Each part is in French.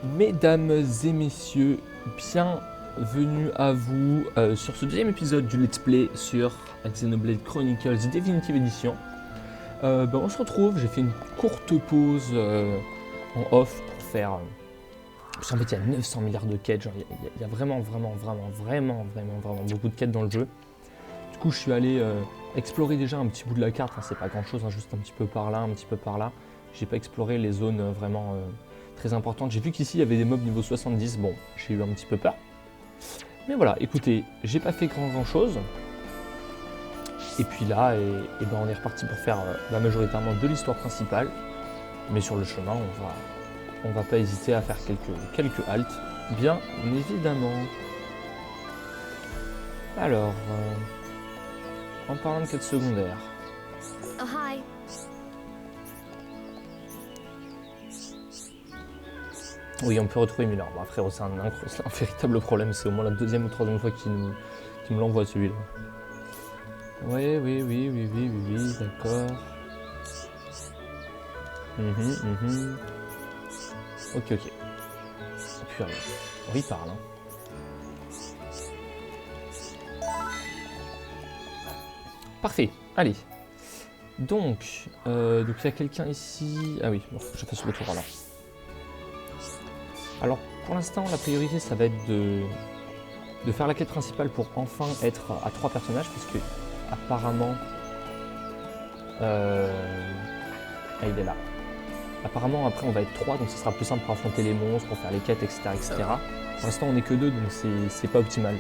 Mesdames et messieurs, bienvenue à vous sur ce deuxième épisode du Let's Play sur Xenoblade Chronicles Definitive Edition. On se retrouve, j'ai fait une courte pause en off pour faire... parce qu'en fait il y a 900 milliards de quêtes, il y a vraiment beaucoup de quêtes dans le jeu. Du coup je suis allé explorer déjà un petit bout de la carte, c'est pas grand chose, juste un petit peu par là, un petit peu par là. J'ai pas exploré les zones vraiment... très importante. J'ai vu qu'ici il y avait des mobs niveau 70, bon, j'ai eu un petit peu peur. Mais voilà, écoutez, j'ai pas fait grand chose. Et puis là, on est reparti pour faire majoritairement de l'histoire principale. Mais sur le chemin, on va pas hésiter à faire quelques haltes, bien évidemment. Alors, en parlant de quête secondaire. Oh hi. Oui, on peut retrouver Miller. Bon, frérot, c'est un véritable problème. C'est au moins la deuxième ou troisième fois qu'il me l'envoie, celui-là. Oui, d'accord. Ok. Purée. Oui, parle. Hein. Parfait. Allez. Donc, il y a quelqu'un ici. Ah oui, bon, je fasse le tour alors. Alors pour l'instant la priorité ça va être de faire la quête principale pour enfin être à 3 personnages parce que apparemment il est là. Apparemment après on va être 3 donc ça sera plus simple pour affronter les monstres, pour faire les quêtes etc. Pour l'instant on est que 2 donc c'est pas optimal.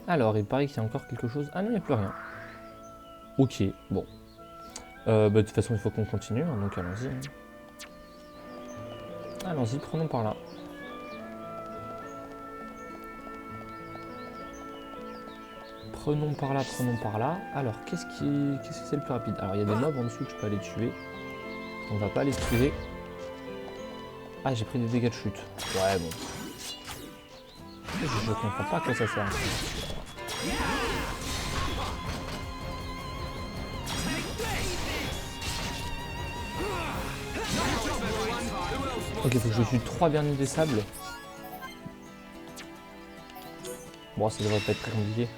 Alors, il paraît qu'il y a encore quelque chose. Ah non, il n'y a plus rien. Ok, bon. De toute façon, il faut qu'on continue, hein, donc allons-y. Hein. Allons-y, prenons par là. Prenons par là. Alors, qu'est-ce que c'est le plus rapide? Alors, il y a des mobs en dessous que je peux aller tuer. On va pas les tuer. Ah, j'ai pris des dégâts de chute. Ouais, bon. Je comprends pas à quoi ça sert. Ok, faut que je tue 3 vernis des sables. Bon, ça devrait pas être très compliqué.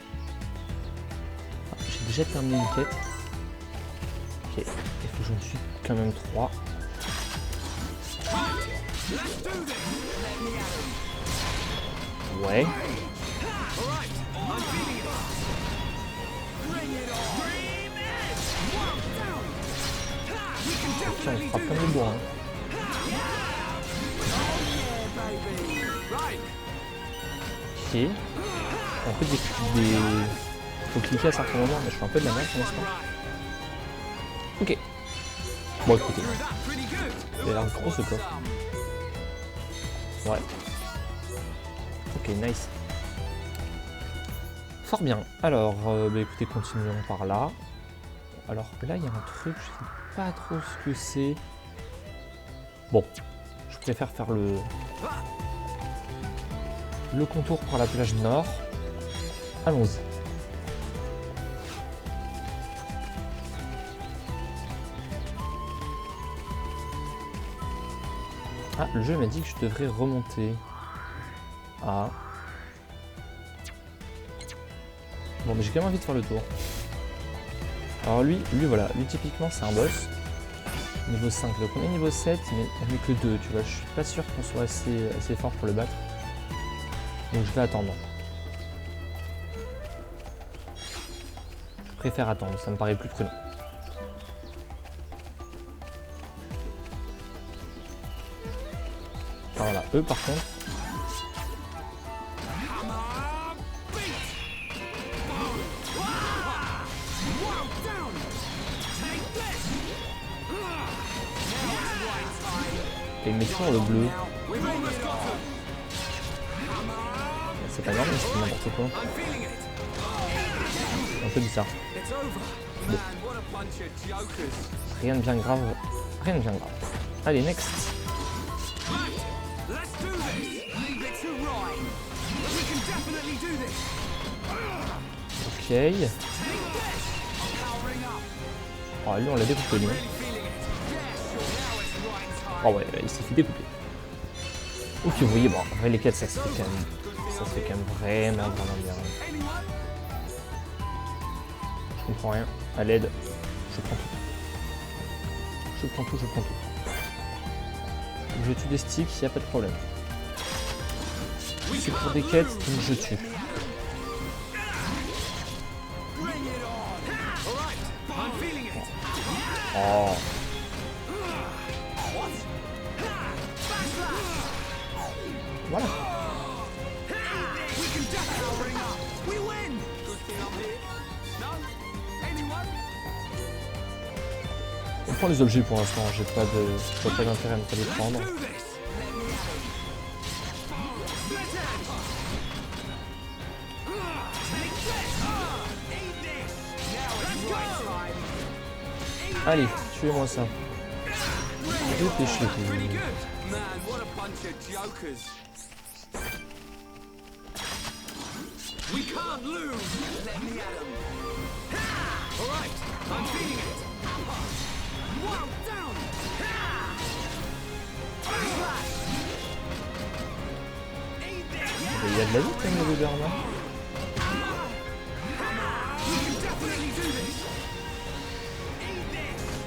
Ah, j'ai déjà terminé une quête. Ok, il faut que j'en tue quand même 3. Ouais. Tiens, on frappe comme des bois. Hein. Ok. Un peu des... Faut cliquer à certains moments, mais je fais un peu de la merde pour l'instant. Ok. Bon, écoutez. Il a l'air gros ce coffre. Ouais. Ok, nice. Fort bien. Alors, écoutez, continuons par là. Alors là, il y a un truc, je sais pas trop ce que c'est. Bon, je préfère faire le contour par la plage nord. Allons-y. Ah, le jeu m'a dit que je devrais remonter. Ah. Bon, mais j'ai quand même envie de faire le tour. Alors lui voilà, lui typiquement c'est un boss. Niveau 5, donc on est niveau 7, mais on n'est que 2, tu vois, je suis pas sûr qu'on soit assez fort pour le battre. Donc je vais attendre. Je préfère attendre, ça me paraît plus prudent. Alors voilà, eux par contre. Et il met toujours le bleu. C'est pas normal, c'est n'importe quoi. Un peu bizarre. Bon. Rien de bien grave. Rien de bien grave. Allez, next. Ok. Oh, lui, on l'a découpé, lui. Oh ouais, il s'est fait découper. Ok, vous voyez, bon, après les quêtes, ça se fait quand même vraiment bien. Je comprends rien. À l'aide, je prends tout. Je prends tout. Je tue des sticks, y a pas de problème. C'est pour des quêtes, donc je tue. Oh. Voilà. On prend les objets pour l'instant, j'ai pas d'intérêt à ne pas les prendre. Allez, tuez-moi ça. Dépêchez-vous. Il y a de la vie quand même, le Bernard.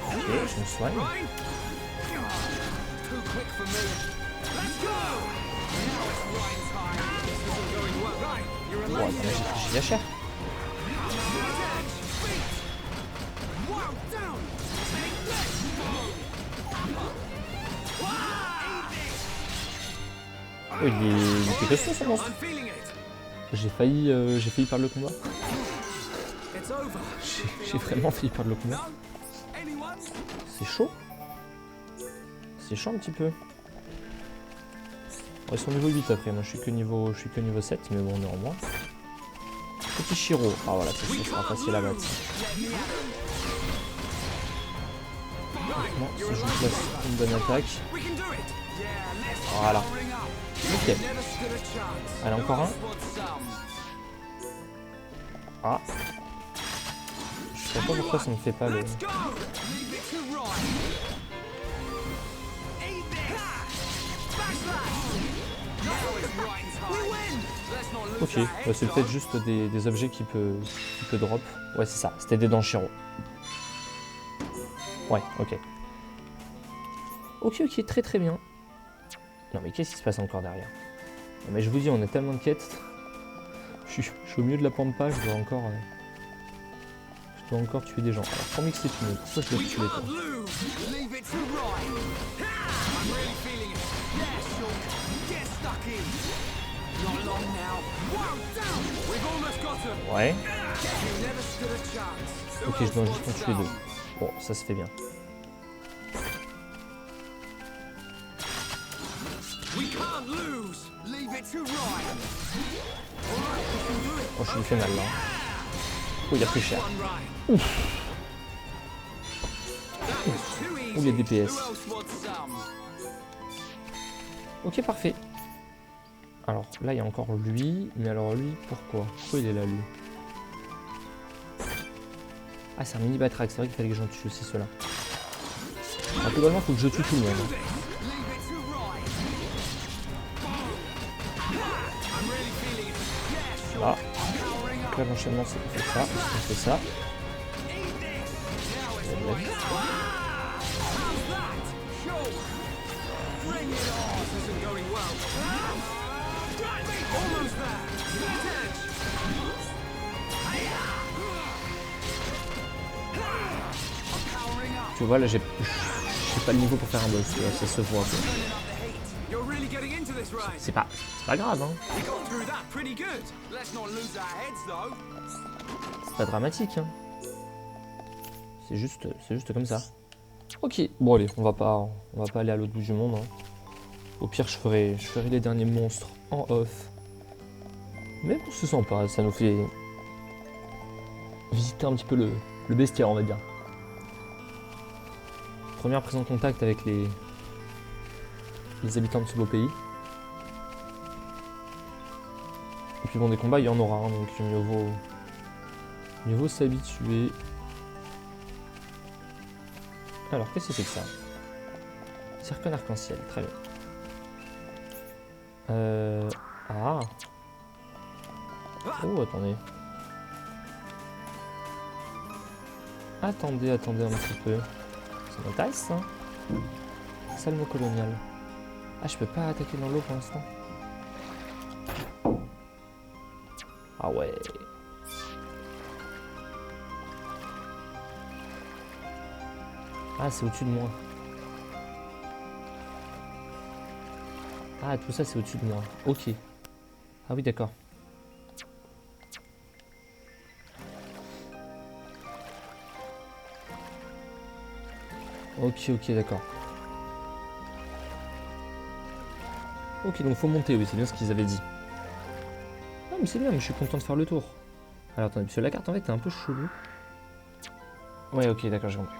Ok, je me soigne. Oh, attends, j'ai pris la chair. Oh, il était costaud ce monstre. J'ai failli perdre le combat. J'ai vraiment failli perdre le combat. C'est chaud. C'est chaud un petit peu. Bon, ils sont niveau 8 après, moi je suis que niveau 7, mais bon néanmoins. Petit Shiro. Ah voilà, ça sera facile à battre. Bon, si je vous place une bonne attaque. Voilà. Ok. Allez, encore un. Ah. Je sais pas pourquoi ça ne fait pas le... Ok, ouais, c'est peut-être juste des objets qui peut drop. Ouais, c'est ça, c'était des dents Shiro. Ouais, ok. Ok, très bien. Non mais qu'est-ce qui se passe encore derrière? Non mais je vous dis, on a tellement de quêtes. Je suis au milieu de la pampa, je dois encore tuer des gens. Alors, pour mixer tout, pourquoi je dois tuer toi? Ouais. Ok, je dois juste en tuer deux. Bon, ça se fait bien. Oh, je lui fais mal là. Oh, il a pris cher. Ouf. Ouh, les DPS. Ok, parfait. Alors là, il y a encore lui. Mais alors lui, pourquoi il est là, lui? Ah, c'est un mini Batrax. C'est vrai qu'il fallait que j'en tue aussi ceux-là. Alors, globalement, il faut que je tue tout le monde. Là. Donc là, l'enchaînement, c'est qu'on fait ça. On fait ça. Tu vois, là, j'ai pas le niveau pour faire un boss, ça se voit. C'est pas grave, hein. C'est pas dramatique, hein. C'est juste comme ça. Ok, bon allez, on va pas aller à l'autre bout du monde. Hein. Au pire, je ferai les derniers monstres en off. Mais bon, c'est sympa, ça nous fait visiter un petit peu le bestiaire, on va dire. Première prise en contact avec les habitants de ce beau pays. Et puis bon, des combats, il y en aura, hein, donc mieux vaut s'habituer. Alors, qu'est-ce que c'est que ça? Circon arc-en-ciel, très bien. Ah. Oh, attendez. Attendez un petit peu. Ça m'intéresse, ça. Salmo colonial. Ah, je peux pas attaquer dans l'eau pour l'instant. Ah ouais. Ah, c'est au-dessus de moi. Ah, tout ça, c'est au-dessus de moi. Ok. Ah oui, d'accord. Ok, d'accord. Ok, donc faut monter, oui, c'est bien ce qu'ils avaient dit. Ah, mais c'est bien, mais je suis content de faire le tour. Alors, attendez, parce que la carte, en fait, est un peu chelou. Ouais, ok, d'accord, j'ai compris.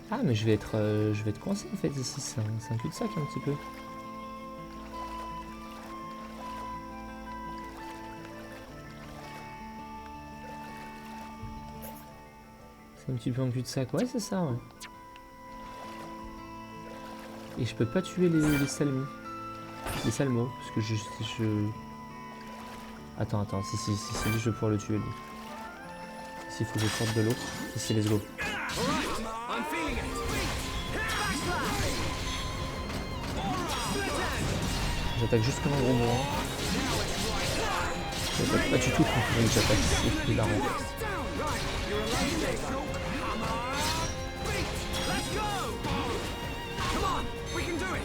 Ah, mais je vais être coincé, en fait, ici. C'est un cul-de-sac, un petit peu. C'est un petit peu un cul-de-sac. Ouais, c'est ça, ouais. Et je peux pas tuer les salmos. Les salmos, parce que je... Attends, si, lui, je vais pouvoir le tuer, lui. Ici, il faut que je sorte de l'eau. Ici, let's go. J'attaque juste comme un gros mourant. J'attaque pas du tout quand j'attaque, c'est plus hilarant.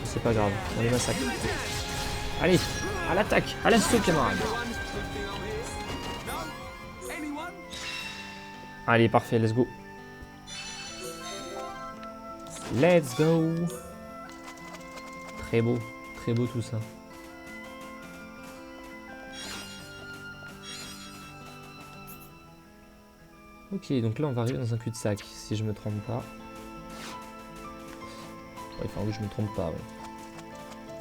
C'est pas grave, on les massacre. Allez, à l'attaque, à l'assaut, camarade. Allez, parfait, let's go. Let's go. Très beau tout ça. Ok, donc là on va arriver dans un cul-de-sac, si je me trompe pas. Ouais, enfin oui, je me trompe pas, ouais.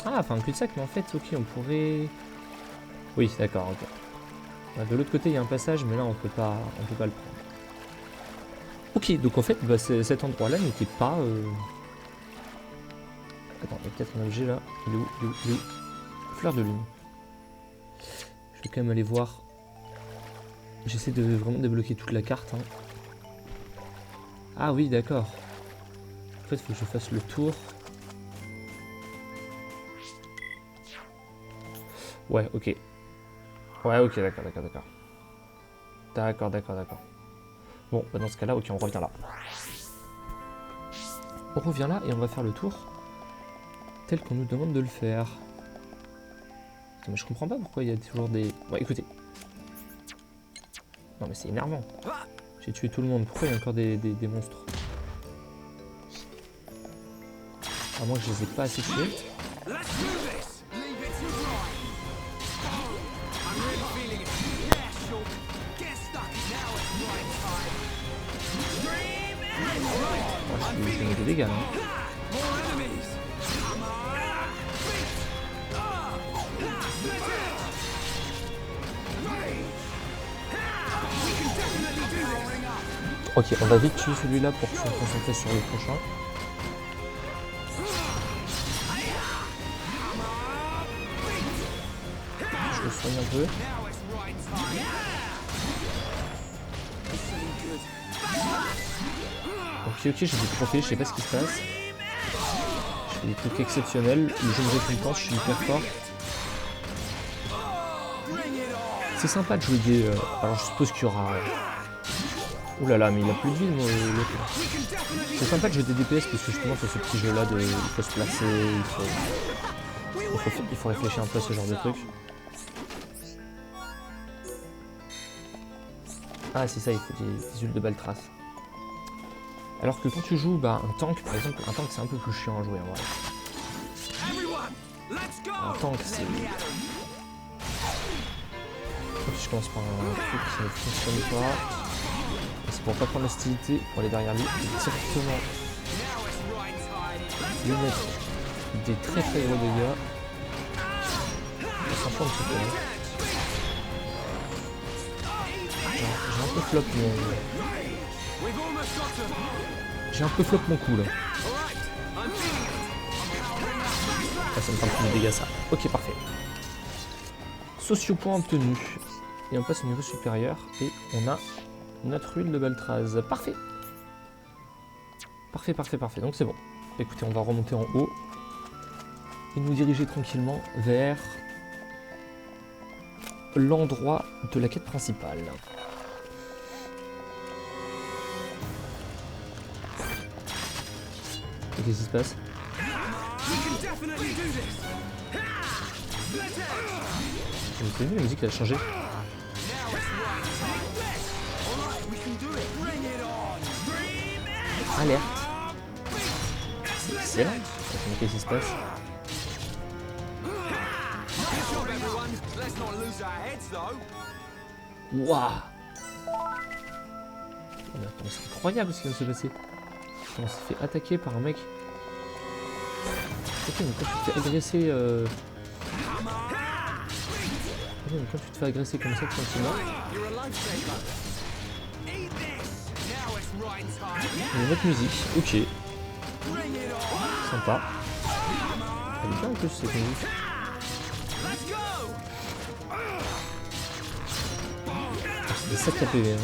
Ah, enfin un cul-de-sac, mais en fait, ok, on pourrait... Oui, d'accord, ok. De l'autre côté, il y a un passage, mais là, on peut pas le prendre. Ok, donc en fait, bah, cet endroit-là n'était pas... Attends, il y a peut-être un objet là. Il est où? Fleur de lune. Je vais quand même aller voir. J'essaie de vraiment débloquer toute la carte. Hein. Ah oui, d'accord. En fait, il faut que je fasse le tour. Ouais, ok. Ouais, ok, d'accord. D'accord. Bon, bah dans ce cas-là, ok, on revient là. On revient là et on va faire le tour tel qu'on nous demande de le faire. Attends, mais je comprends pas pourquoi il y a toujours des... Ouais, écoutez. Non mais c'est énervant. J'ai tué tout le monde, pourquoi il y a encore des monstres? À moins que je les ai pas assez tués. Je mets des dégâts là. Ok, on va vite tuer celui-là pour se concentrer sur le prochain. Je le soigne un peu. Ok, j'ai des trophées, je sais pas ce qui se passe. Je fais des trucs exceptionnels. Le jeu me récompense, je suis hyper fort. C'est sympa de jouer des... Alors je suppose qu'il y aura... Ouh là là, mais il a plus de vie l'autre. C'est sympa de jouer des DPS parce que justement c'est ce petit jeu là de... Il faut se placer, il faut réfléchir un peu à ce genre de truc. Ah c'est ça, il faut des huiles de Baltras. Alors que quand tu joues un tank, par exemple, un tank c'est un peu plus chiant à jouer en vrai. Un tank c'est... Si je commence par un truc qui ne fonctionne pas, c'est pour pas prendre l'hostilité, pour aller derrière lui, directement lui mettre des très très gros dégâts. Ça prend un petit peu. J'ai un peu flop mon... J'ai un peu flop mon coup là. Ah, ça me fait un peu de dégâts ça. Ok, parfait. Sociopoint obtenu. Et on passe au niveau supérieur et on a notre huile de Baltraz. Parfait. Parfait, parfait, parfait. Donc c'est bon. Écoutez, on va remonter en haut et nous diriger tranquillement vers l'endroit de la quête principale. Et qu'est-ce qui se passe? Vous avez vu, la musique elle a changé. Alerte. C'est excellent. Qu'est-ce qui se passe? Waouh. C'est incroyable ce qui vient de se passer. On s'est fait attaquer par un mec. Ok, mais quand tu te fais agresser... Ok, mais quand tu te fais agresser comme ça, tranquillement... Il y a notre musique, ok. Sympa. Elle est bien en plus cette musique. C'est des sacs à PV. Hein.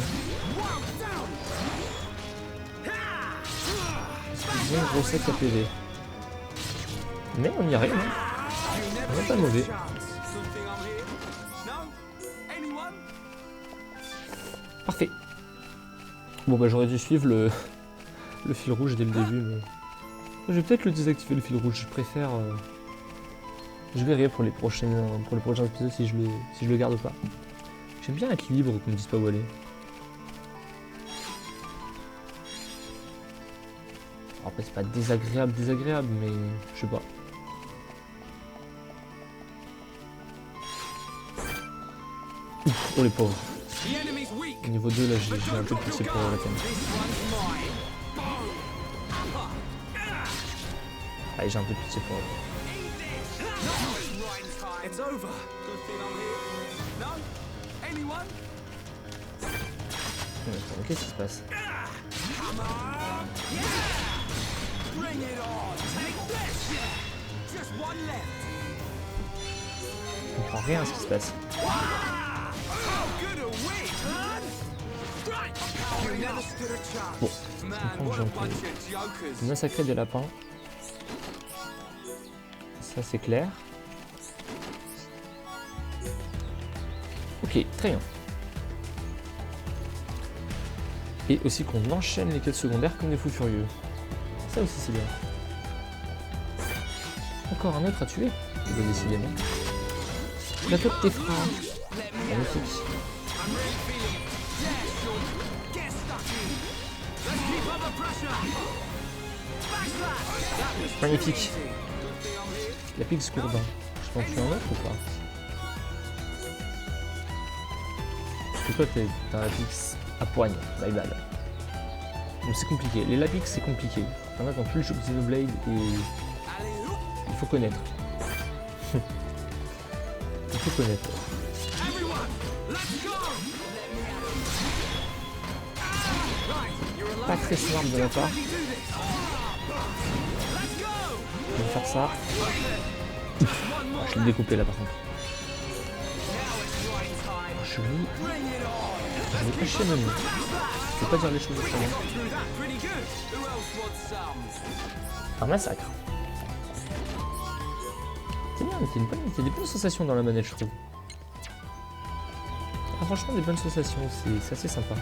C'est bien gros sac à PV. Mais on y arrive. Hein. On n'est pas mauvais. Parfait. Bon bah j'aurais dû suivre le fil rouge dès le début, mais... Je vais peut-être le désactiver le fil rouge, je préfère... Je verrai pour les prochains épisodes si je le garde ou pas. J'aime bien être libre, comme disent pas où aller. Après c'est pas désagréable, mais je sais pas. Ouf, oh les pauvres. Niveau 2 là j'ai un peu de pitié pour la thème. Allez, j'ai un peu de pitié pour elle. Qu'est-ce qui se passe? Je comprends rien à ce qui se passe. Bon, je comprends que j'ai un peu massacré des lapins. Ça c'est clair. Ok, très bien. Et aussi qu'on enchaîne les quêtes secondaires comme des fous furieux. Ça aussi c'est bien. Encore un autre à tuer. Décidément. Plateau de tes frères. Magnifique. Magnifique. La Pix Gourdin. Je peux en tuer un autre ou pas? Parce que toi t'as la Pix à poigne, bye bye. Donc c'est compliqué. Les Lapix c'est compliqué. T'en as dans tout le jeu Xenoblade et il faut connaître. Il faut connaître. Pas très smart de la part. Je vais faire ça. Je l'ai découpé là par contre. Je vais cacher même. Je vais pas dire les choses autrement. Un massacre. C'est bien, mais t'as des bonnes sensations dans la manette, je trouve. Ah, franchement, des bonnes sensations, c'est assez sympa.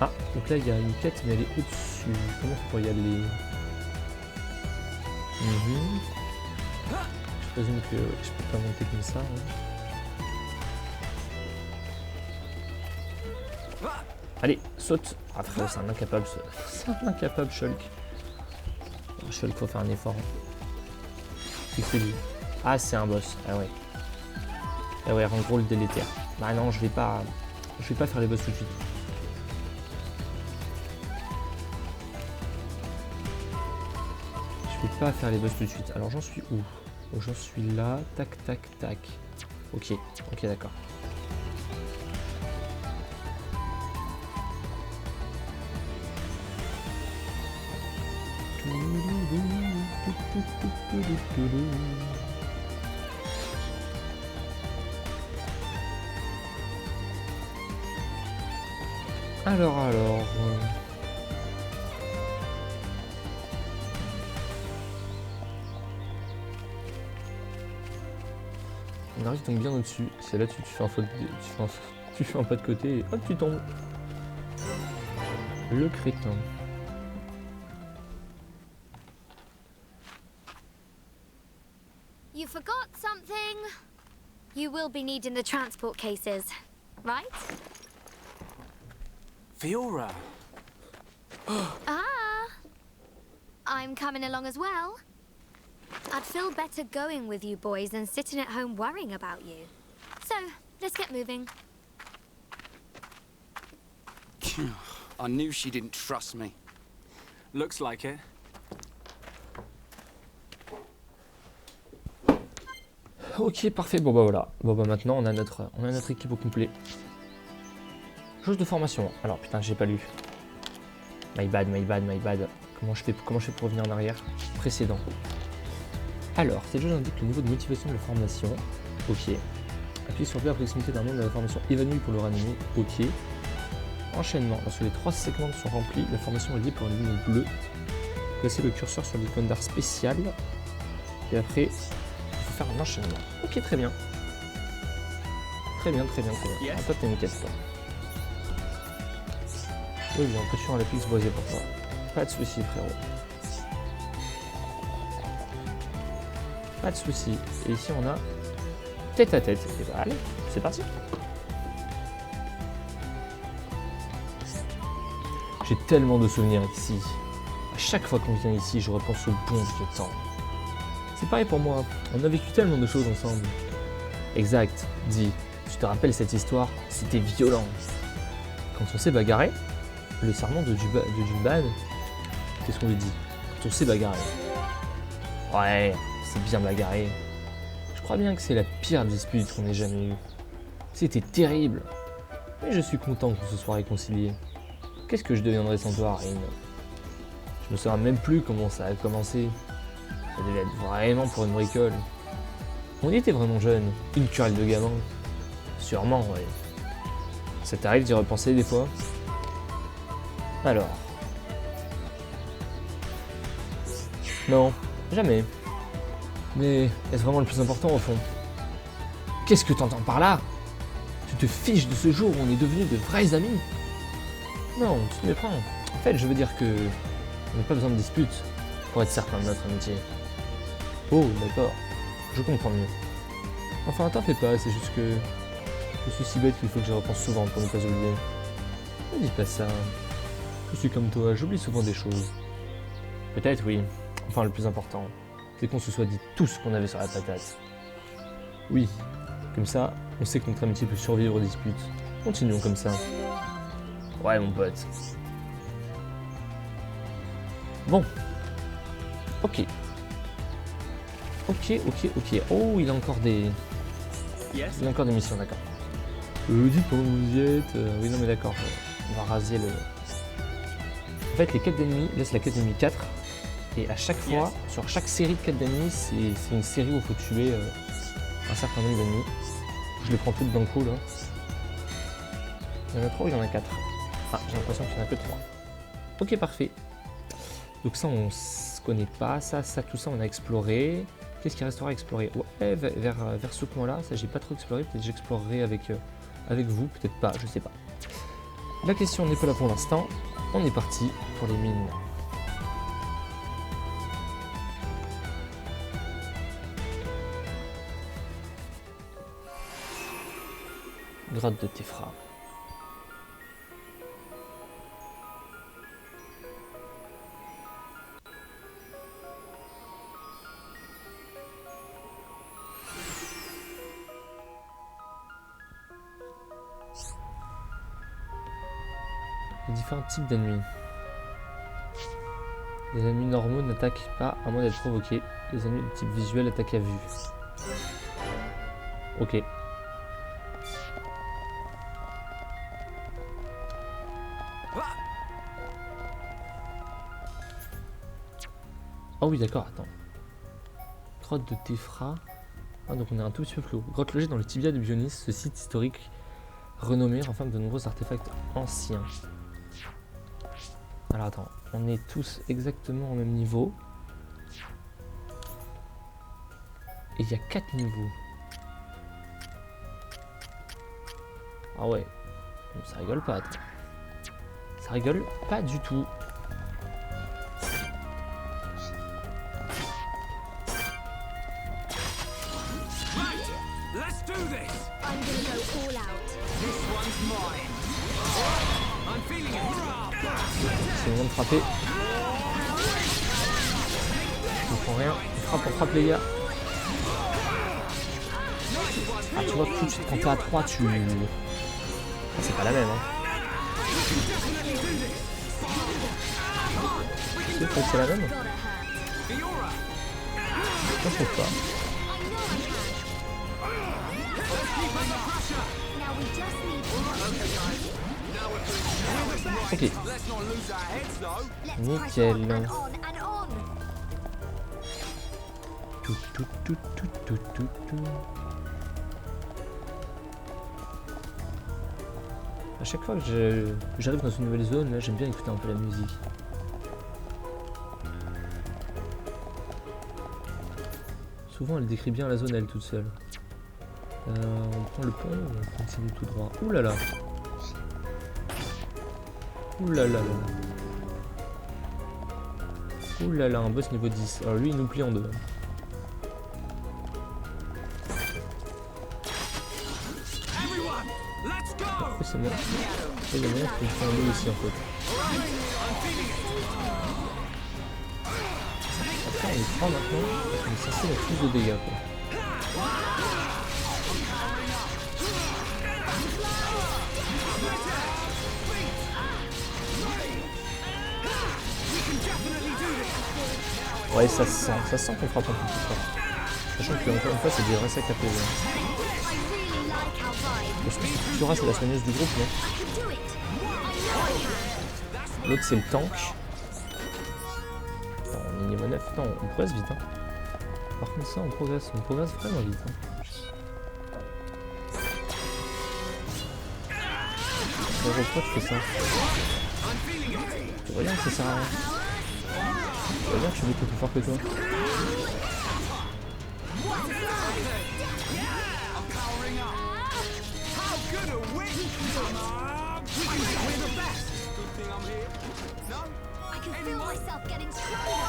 Ah, donc là il y a une quête, mais elle est au-dessus. Comment on fait pour y aller? Je présume que je peux pas monter comme ça. Hein. Allez, saute. Ah frère, c'est un incapable, c'est un incapable Shulk. Shulk, faut faire un effort. Qu'est-ce que c'est lui? Ah, c'est un boss. Ah ouais. Ah ouais, en gros le délétère. Bah non, je vais pas faire les boss tout de suite. Je vais pas faire les boss tout de suite. Alors j'en suis où? Oh, j'en suis là. Tac, tac, tac. Ok, ok, d'accord. Alors. On arrive donc bien au-dessus. C'est là-dessus tu fais un faute, tu fais un pas de côté et hop tu tombes. Le crétin. You forgot something. You will be needing the transport cases, right? Fiora! Ah, I'm coming along as well. I'd feel better going with you boys than sitting at home worrying about you. So, let's get moving. I knew she didn't trust me. Looks like it. Ok, parfait. Bon bah voilà. Bon bah maintenant on a notre équipe au complet. Chose de formation. Alors putain, j'ai pas lu. My bad. Comment je fais pour revenir en arrière? Précédent. Alors, cette chose indique le niveau de motivation de la formation. Ok. Appuyez sur B à proximité d'un membre de la formation évanoui pour le ranimer. Ok. Enchaînement. Lorsque les 3 segments sont remplis, la formation est liée pour une ligne bleue. Placez le curseur sur l'icône d'art spécial. Et après, il faut faire un enchaînement. Ok, très bien. Très bien. Yes. Ah, toi, t'es une caisse, toi. Oui, bien, on peut tuer un lapix boisé pour toi. Pas de soucis, frérot. Pas de soucis. Et ici, on a tête à tête. Et bah, allez, c'est parti. J'ai tellement de souvenirs ici. À chaque fois qu'on vient ici, je repense au bon vieux temps. C'est pareil pour moi. On a vécu tellement de choses ensemble. Exact. Dis, tu te rappelles cette histoire? C'était violent. Quand on s'est bagarré, le serment de Juban, qu'est-ce qu'on lui dit? Quand on s'est bagarré. Ouais, c'est bien bagarré. Je crois bien que c'est la pire dispute qu'on ait jamais eue. C'était terrible. Mais je suis content qu'on se soit réconciliés. Qu'est-ce que je deviendrais sans toi, Rin? Je me souviens même plus comment ça a commencé. Ça devait être vraiment pour une bricole. On était vraiment jeunes, une querelle de gamin. Sûrement, ouais. Ça t'arrive d'y repenser des fois? Alors. Non, jamais. Mais est-ce vraiment le plus important au fond? Qu'est-ce que t'entends par là? Tu te fiches de ce jour où on est devenus de vrais amis? Non, tu te méprends. En fait, je veux dire que on n'a pas besoin de disputes pour être certain de notre amitié. Oh, d'accord. Je comprends mieux. Enfin, t'en fais pas, c'est juste que je suis si bête qu'il faut que je repense souvent pour ne pas oublier. Ne dis pas ça. Je suis comme toi, j'oublie souvent des choses. Peut-être, oui. Enfin, le plus important, c'est qu'on se soit dit tout ce qu'on avait sur la patate. Oui. Comme ça, on sait que notre amitié peut survivre aux disputes. Continuons comme ça. Ouais, mon pote. Bon. Ok. Oh, il a encore des... Yes. Il y a encore des missions, d'accord. Dites comment vous y êtes. Oui, non, mais d'accord. On va raser le... En fait, les quêtes d'ennemis laissent la quête d'ennemis 4. Et à chaque fois, sur chaque série de quêtes d'ennemis, c'est une série où il faut tuer un certain nombre d'ennemis. Je les prends toutes d'un coup, là. Il y en a 3 ou il y en a 4? Ah, j'ai l'impression qu'il n'y en a que 3. Ok, parfait. Donc ça, on se connaît pas. Ça, tout ça, on a exploré. Qu'est-ce qui restera à explorer? Ouais, vers ce coin-là, ça j'ai pas trop exploré, peut-être j'explorerai avec vous, peut-être pas, je sais pas. La question n'est pas là pour l'instant, on est parti pour les mines. Grotte de Tefra. Les différents types d'ennemis. Les ennemis normaux n'attaquent pas à moins d'être provoqués. Les ennemis de type visuel attaquent à vue. Ok. Ah oui, d'accord, attends. Grotte de Tefra. Ah, donc on est un tout petit peu plus haut. Grotte logée dans le tibia de Bionis, ce site historique renommé renferme de nombreux artefacts anciens. Alors attends, on est tous exactement au même niveau. Et il y a 4 niveaux. Ah ouais, bon, ça rigole pas. Attends. Ça rigole pas du tout. Let's do this. I'm gonna go all out. This one's mine. I'm feeling it. C'est le moment de frapper. Je ne prends rien. On frappe les gars. Ah, tu vois tout de suite quand t'es à 3, tu... Ah, c'est pas la même, hein. Tu sais que c'est la même? Gotta hurt. Je sais pas. Now we just need Ok, Let's not lose our heads though. let's press nickel. on and on. Tout, tout, tout, tout, tout, tout, tout. À chaque fois que j'arrive dans une nouvelle zone, là j'aime bien écouter un peu la musique. Souvent elle décrit bien la zone elle toute seule. On prend le pont ou on continue tout droit? Ouh là là. Ouh là là là. Ouh là là, un boss niveau 10. Alors lui il nous plie en deux. Everyone, let's go. Oh, c'est moi. Il y a moyen qu'il me fasse un deux aussi en fait. Après on est 3 maintenant, on est censé mettre plus de dégâts quoi. Ouais, ça se sent qu'on frappe un peu plus fort. Sachant que encore une fois c'est des vrais sacs à PV. I really like our vibe. Je pense que Futura c'est la soigneuse du groupe, non? I can do it. I know I can. L'autre c'est le tank. Attends, on est niveau 9, attends, on progresse vite hein. Par contre ça on progresse vraiment vite hein. Pourquoi tu fais ça? Tu vois bien que ça sert à rien. Tu vois bien que je suis beaucoup plus fort que toi. I'm powering up. How good are we? Come on. We're the best. Good thing I'm here. No? I can feel myself getting stronger.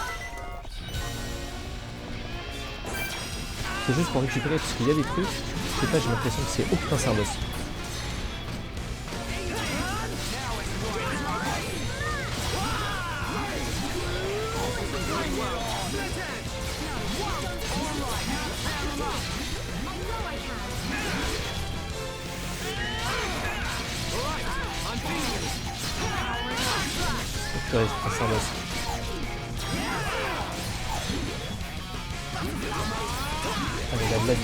C'est juste pour récupérer parce qu'il y a des trucs. Je sais pas, j'ai l'impression que c'est oh putain c'est un boss. Ouais, c'est un boss. Ah mais la blague hein.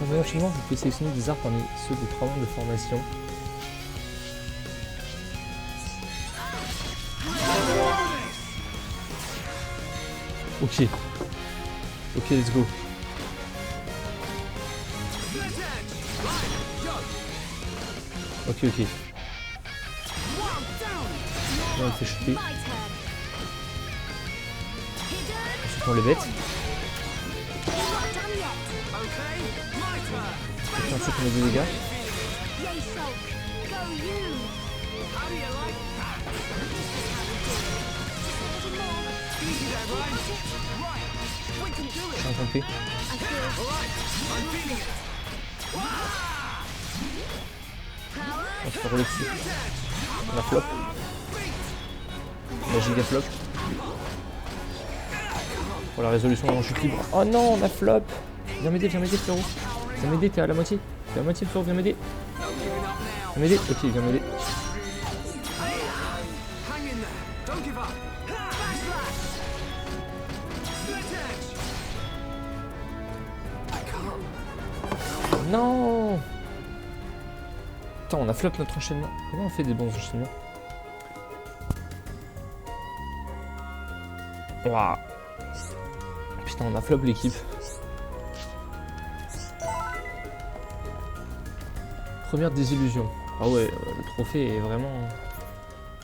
En enchaînement, vous pouvez sélectionner des arts parmi ceux des 3 membres de formation. Ok. Ok, let's go. Ok, ok. Là, on fait chuter. My turn. Ensuite, on les bête. Not done yet. Okay, my turn. Et ensuite, on met des dégâts. Yay, Shulk. Go you. How do you like that? Just a little more. Easy there, Brian. Right, we can do it. J'ai rien compris. I feel All right, I'm feeling it. power. On se fait rouler dessus. On a flop. La giga flop. Pour la résolution en chute libre. Oh non, on a flop. Viens m'aider frérot. Viens m'aider, t'es à la moitié. T'es à la moitié frérot, viens m'aider. Viens m'aider, ok, viens m'aider. Non. Attends, on a flop notre enchaînement. Comment on fait des bons enchaînements? Waouh. Putain, on a flop l'équipe. Première désillusion. Ah ouais, le trophée est vraiment...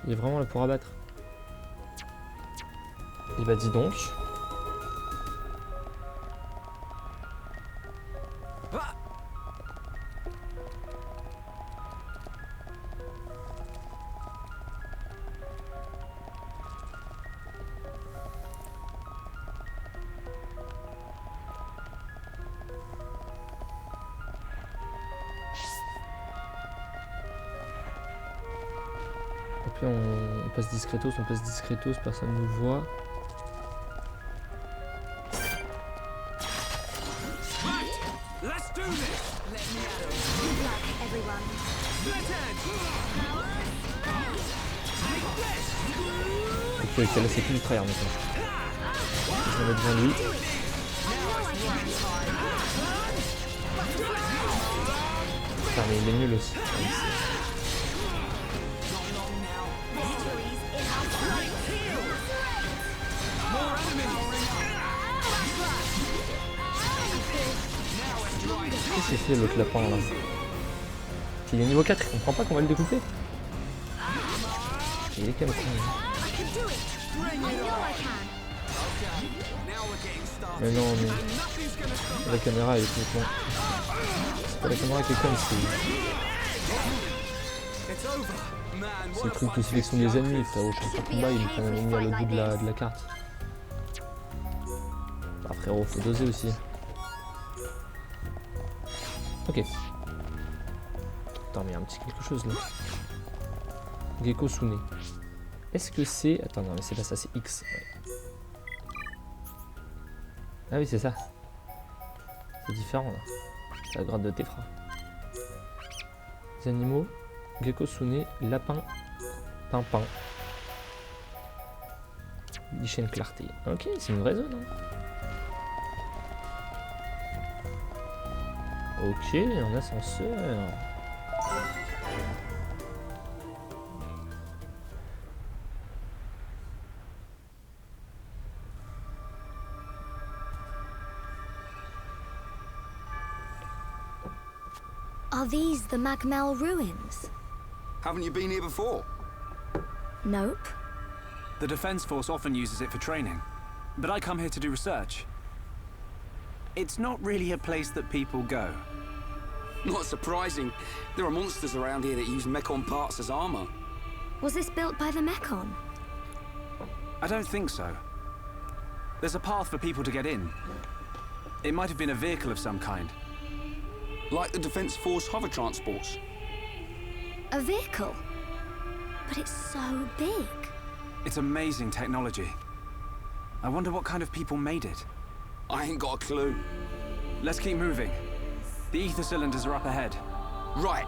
Il est vraiment là pour abattre. Et bah dis donc. Après on passe discretos, personne ne nous voit. Ok, là c'est plus du tryhard maintenant. Je vais mettre devant lui. Putain mais il est nul aussi. Qu'est-ce que c'est l'autre lapin là? Il est niveau 4, il comprend pas qu'on va le découper. Il est quand même con. Mais non, mais la caméra elle est complètement... C'est pas la caméra qui est conne, c'est le truc de sélection des ennemis, frérot. Chaque combat il prend un ennemi à l'autre bout de la carte. Bah frérot, faut doser aussi. Ok. Attends, mais il y a un petit quelque chose là. Gecko Sune. Est-ce que c'est... Attends, non, mais c'est pas ça, c'est X. Ouais. Ah oui, c'est ça. C'est différent là. C'est la grade de Tefra. Les animaux. Gecko Sune, lapin, pimpin. Lichen clarté. Ok, c'est une vraie zone. Hein. Ok, un ascenseur. Are these the Magmel ruins? Haven't you been here before? Nope. The Defense Force often uses it for training, but I come here to do research. It's not really a place that people go. Not surprising. There are monsters around here that use Mechon parts as armor. Was this built by the Mechon? I don't think so. There's a path for people to get in. It might have been a vehicle of some kind. Like the Defense Force hover transports. A vehicle? But it's so big. It's amazing technology. I wonder what kind of people made it. I ain't got a clue. Let's keep moving. The ether cylinders are up ahead. Right.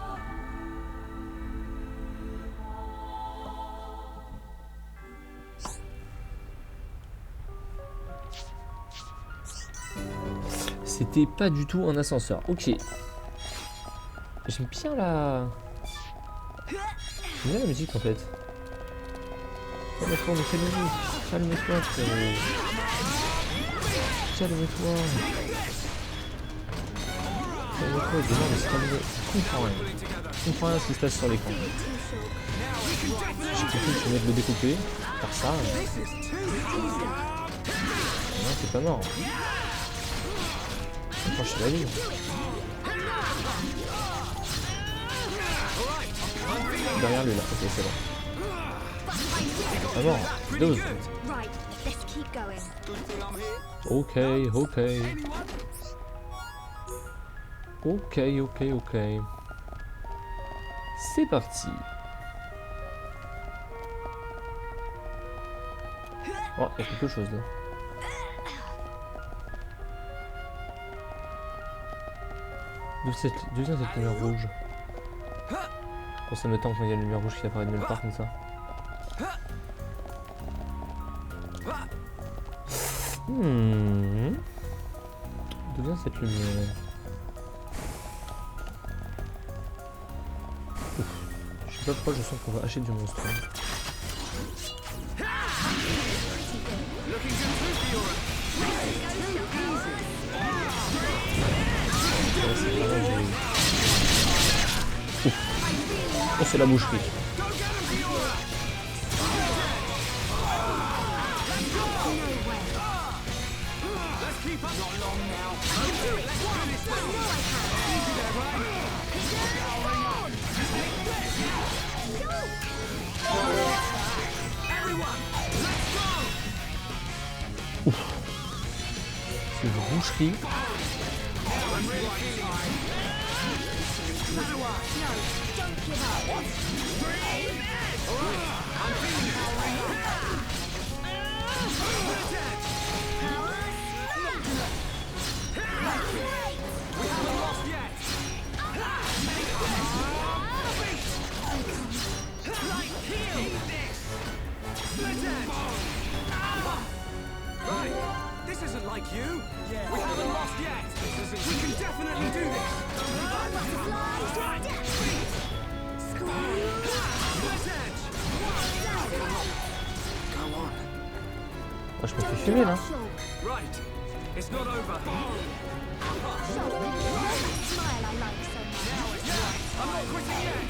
C'était pas du tout un ascenseur. Ok. J'aime bien la... J'aime bien la musique en fait. Calme-toi, mais calme-toi, frérot. Calme-toi. Calme-toi, déjà, mais c'est calme. Je comprends rien. Je comprends rien à ce qui se passe sur l'écran. J'ai compris que je venais de le découper. Par ça. Non, c'est pas mort. Franchir la ligne. Derrière lui là, ok c'est bon. Ah bon, 12. Right, let's keep going. Ok, ok. Ok, ok, ok. C'est parti. Oh, il y a quelque chose là. D'où vient cette lumière rouge? Bon, ça me tente quand il y a une lumière rouge qui apparaît de nulle part comme ça. D'où vient cette lumière? Ouf. Je sais pas pourquoi je sens qu'on va hacher du monstre. Oh, c'est la boucherie. Ouf. C'est une boucherie. This isn't like you. We haven't lost yet. We can definitely do this. Go on. Oh, je me fais fumer là. Right. It's not over. I'm not quitting yet.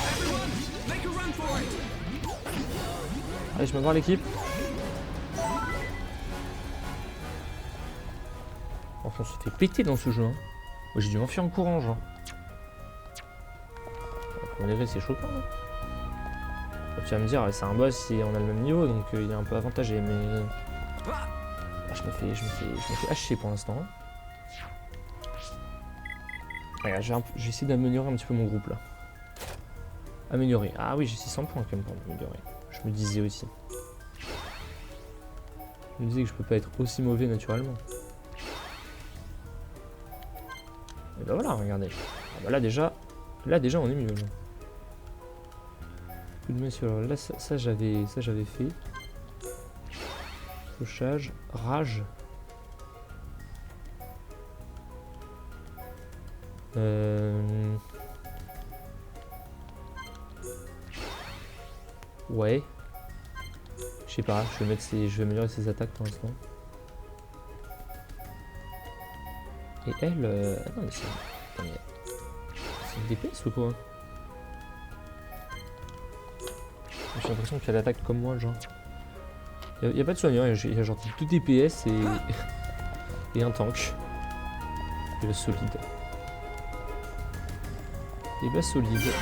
Everyone, make a run for it. Allez, je me barre l'équipe. Enfin, on se fait péter dans ce jeu. Hein. Moi, j'ai dû m'enfuir en courant, genre. On dirait c'est choquant. Hein. Tu vas me dire, c'est un boss et on a le même niveau, donc il est un peu avantagé, mais ah, je me fais hacher pour l'instant. Hein. Regarde, je vais essayer d'améliorer un petit peu mon groupe là. Améliorer. Ah oui, j'ai 600 points quand même pour améliorer. Je me disais aussi. Je me disais que je peux pas être aussi mauvais naturellement. Et bah voilà, regardez. Ah bah là déjà on est mieux. Là. Coup de main sur là, ça j'avais fait. Fauchage, rage. Ouais. Je sais pas, je vais améliorer ses attaques pour l'instant. Et elle, ah non mais c'est une DPS ou quoi? J'ai l'impression qu'elle attaque comme moi, genre. Y a pas de soigneur, il y a genre 2 DPS et un tank. Et bah solide. Et bah solide.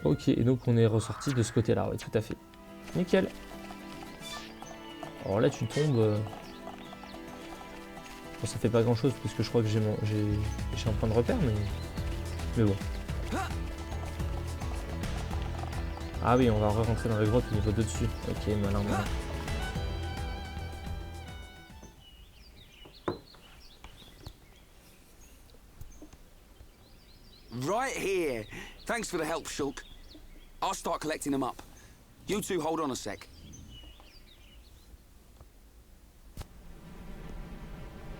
Ok, et donc on est ressorti de ce côté-là, oui, tout à fait. Nickel. Alors là, tu tombes. Bon, ça fait pas grand-chose parce que je crois que j'ai un point de repère, mais bon. Ah oui, on va re-rentrer dans la grotte au niveau de dessus. Ok, malin, malin. Right here. Thanks for the help, Shulk. I'll start collecting them up. You two hold on a sec.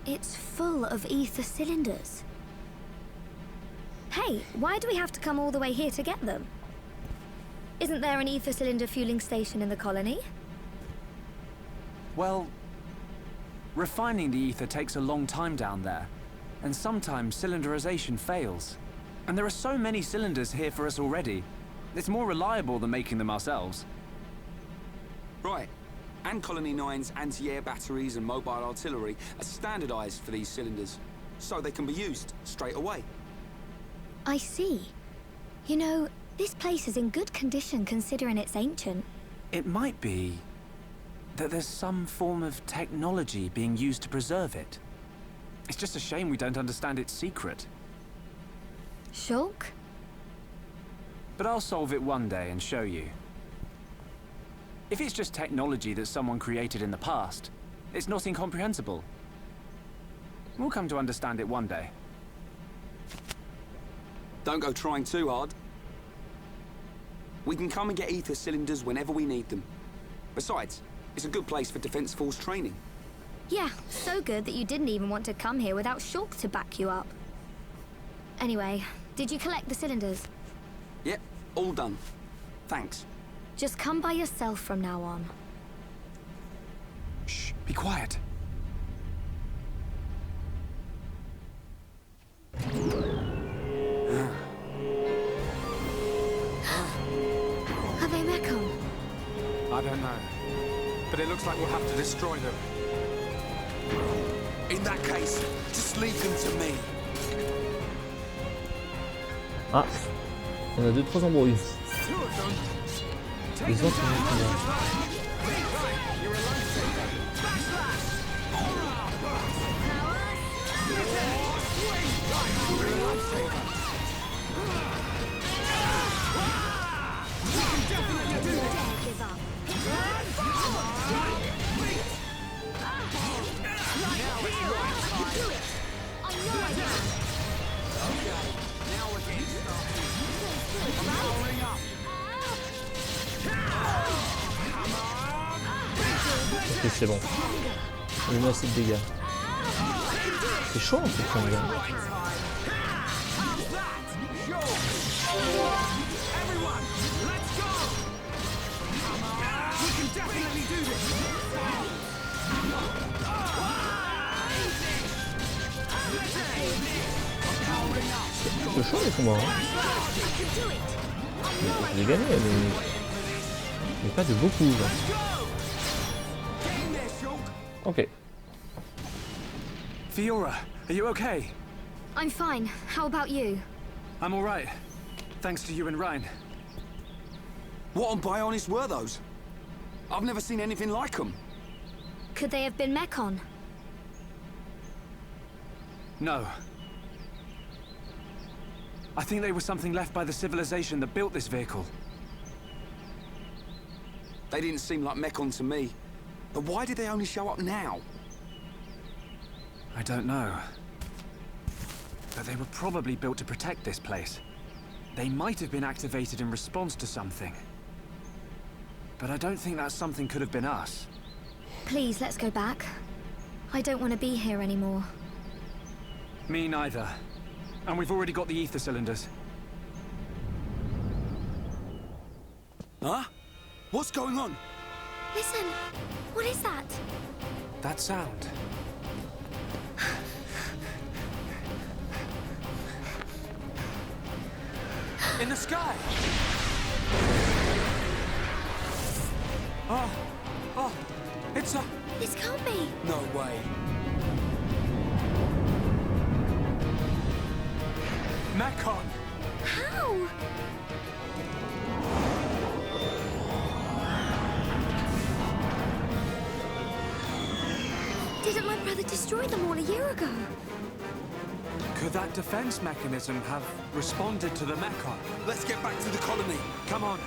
It's full of ether cylinders. Hey, why do we have to come all the way here to get them? Isn't there an ether cylinder fueling station in the colony? Well, refining the ether takes a long time down there, and sometimes cylinderization fails. And there are so many cylinders here for us already. It's more reliable than making them ourselves. Right. And Colony 9's anti-air batteries and mobile artillery are standardized for these cylinders, so they can be used straight away. I see. You know, this place is in good condition considering it's ancient. It might be that there's some form of technology being used to preserve it. It's just a shame we don't understand its secret. Shulk? but I'll solve it one day and show you. If it's just technology that someone created in the past, it's not incomprehensible. We'll come to understand it one day. Don't go trying too hard. We can come and get ether cylinders whenever we need them. Besides, it's a good place for Defense Force training. Yeah, so good that you didn't even want to come here without Shulk to back you up. Anyway, did you collect the cylinders? Yep, all done. Thanks. Just come by yourself from now on. Shh, be quiet. Are they Mechon? I don't know. But it looks like we'll have to destroy them. In that case, just leave them to me. Ah, on a 2-3 embrouilles. Les autres, ok, c'est bon. On met assez de dégâts. C'est chaud en fait comme gars. C'est chaud les combats. J'ai gagné, mais pas de beaucoup. Là. Ok. Fiora, are you okay? I'm fine. How about you? I'm all right. Thanks to you and Ryan. What on Bionis were those? I've never seen anything like them. Could they have been Mechon? No. I think they were something left by the civilization that built this vehicle. They didn't seem like Mechon to me. But why did they only show up now? I don't know. But they were probably built to protect this place. They might have been activated in response to something. But I don't think that something could have been us. Please, let's go back. I don't want to be here anymore. Me neither. And we've already got the ether cylinders. Huh? What's going on? Listen, what is that? That sound. In the sky! Oh, it's a... This can't be. No way. Mechon! How? Didn't my brother destroy them all a year ago? Could that defense mechanism have responded to the Mechon? Let's get back to the colony. Come on.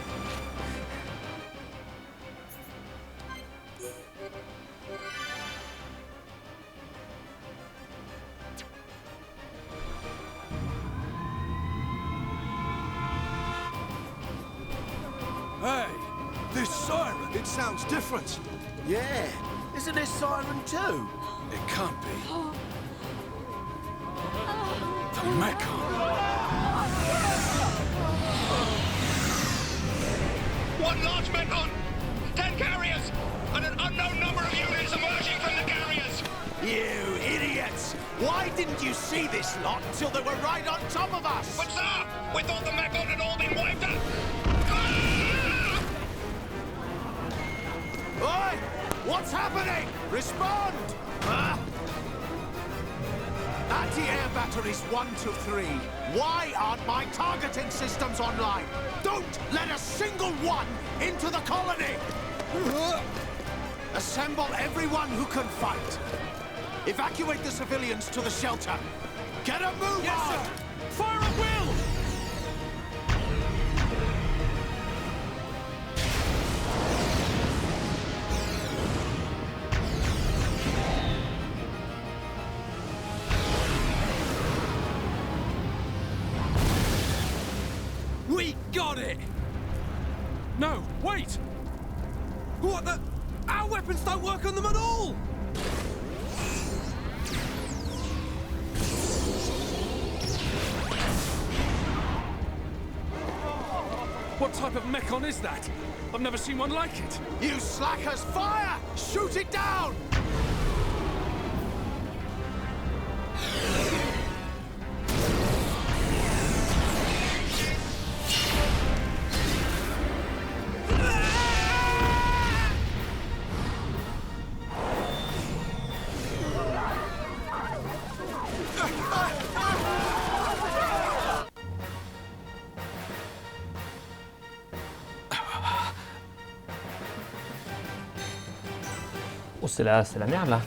Hey, this siren, it sounds different. Yeah, isn't this siren too? It can't be. The Mechon. One large Mechon! 10 carriers! And an unknown number of units emerging from the carriers! You idiots! Why didn't you see this lot until they were right on top of us? But sir, we thought the Mechon had all been wiped out! Ah! Oi! What's happening? Respond! Huh? Anti-air batteries 1 to 3. Why aren't my targeting systems online? Don't let a single one into the colony! Assemble everyone who can fight. Evacuate the civilians to the shelter. Get a move on! Fire at will! Got it! No, wait! What the? Our weapons don't work on them at all! What type of mechon is that? I've never seen one like it. You slackers, fire! Shoot it down! Oh, c'est la merde là.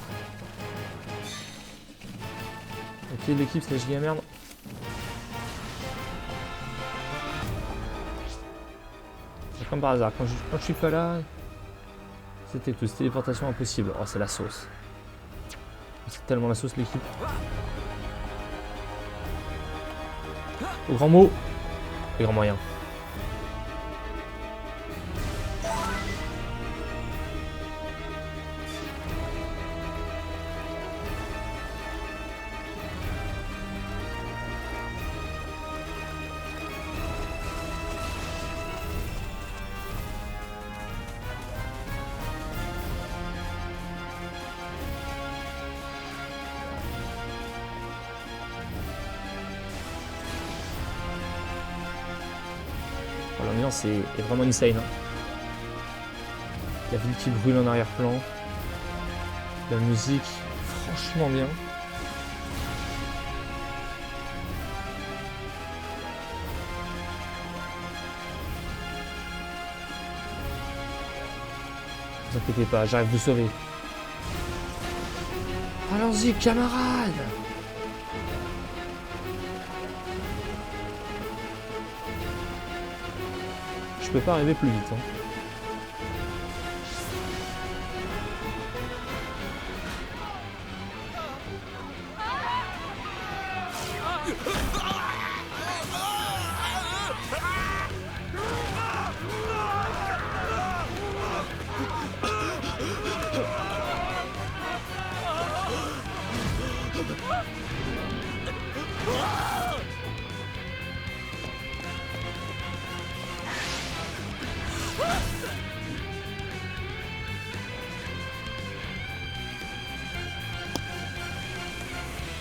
Ok, l'équipe, c'est la giga merde. C'est comme par hasard, quand je suis pas là, c'était tout. C'est téléportation impossible. Oh, c'est la sauce. C'est tellement la sauce, l'équipe. Au grand mot et grand moyen. L'ambiance est vraiment insane. Hein. La ville qui brûle en arrière-plan. La musique, franchement bien. Ne vous inquiétez pas, j'arrive vous sauver. Allons-y, camarades! Je peux pas arriver plus vite. Hein.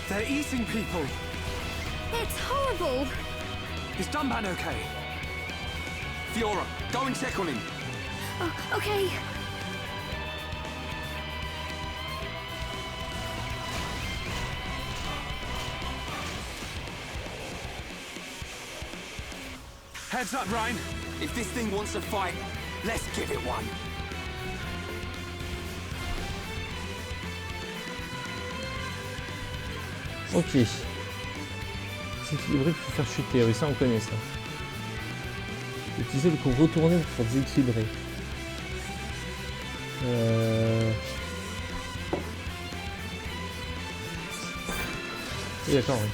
They're eating people. It's horrible. Is Dunban okay? Fiora, go and check on him. Oh, okay. Heads up, Ryan. If this thing wants a fight, let's give it one. Ok. S'équilibrer pour faire chuter, oui ça on connaît ça. Utiliser le coup retourné pour déséquilibrer. Oui d'accord, oui.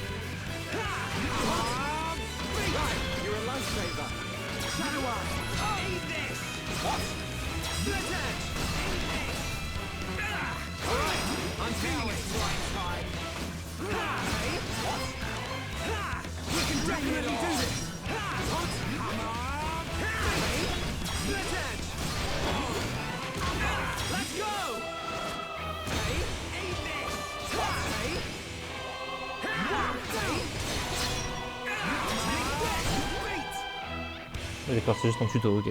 D'accord, c'est juste un tuto, ok.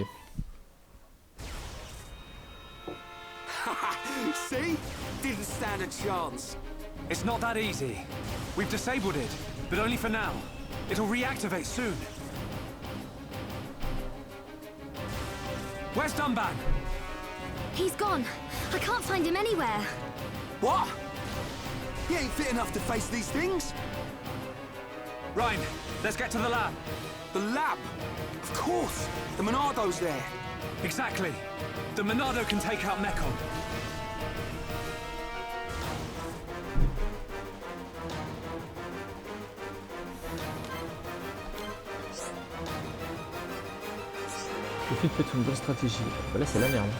See? Didn't stand a chance. It's not that easy. We've disabled it, but only for now. It'll reactivate soon. Where's Dunban? He's gone. I can't find him anywhere. What? He ain't fit enough to face these things? Ryan, let's get to the lab. The lab? Of course. The Monado's there. Exactly. The Monado can take out Mechon. fuite peut être une bonne stratégie. Bah là, c'est la merde.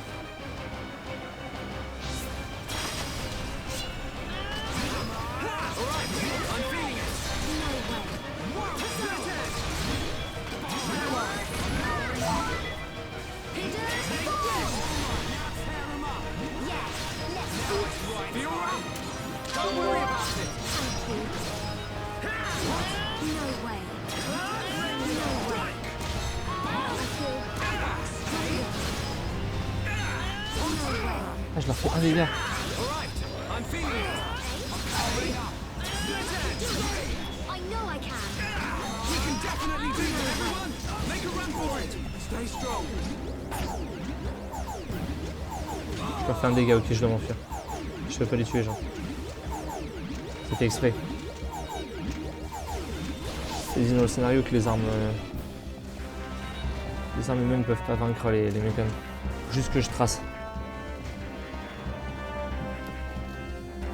Ah, je leur fais un dégât. I know I can. Je leur fais un dégât, ok, je dois m'enfuir. Je peux pas les tuer, genre. C'était exprès. C'est dit dans le scénario que les armes humaines peuvent pas vaincre les mécanos. Juste que je trace.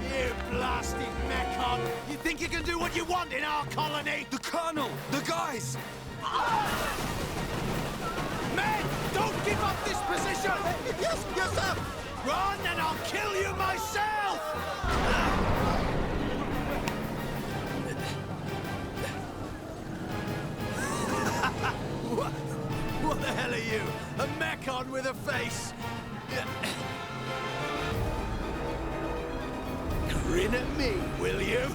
You blasted Mechon! You think you can do what you want in our colony? The Colonel! The guys! Men, don't give up this position! Yes, yes, sir! Run and I'll kill you myself! What the hell are you? A Mechon with a face? Grin at me, will you?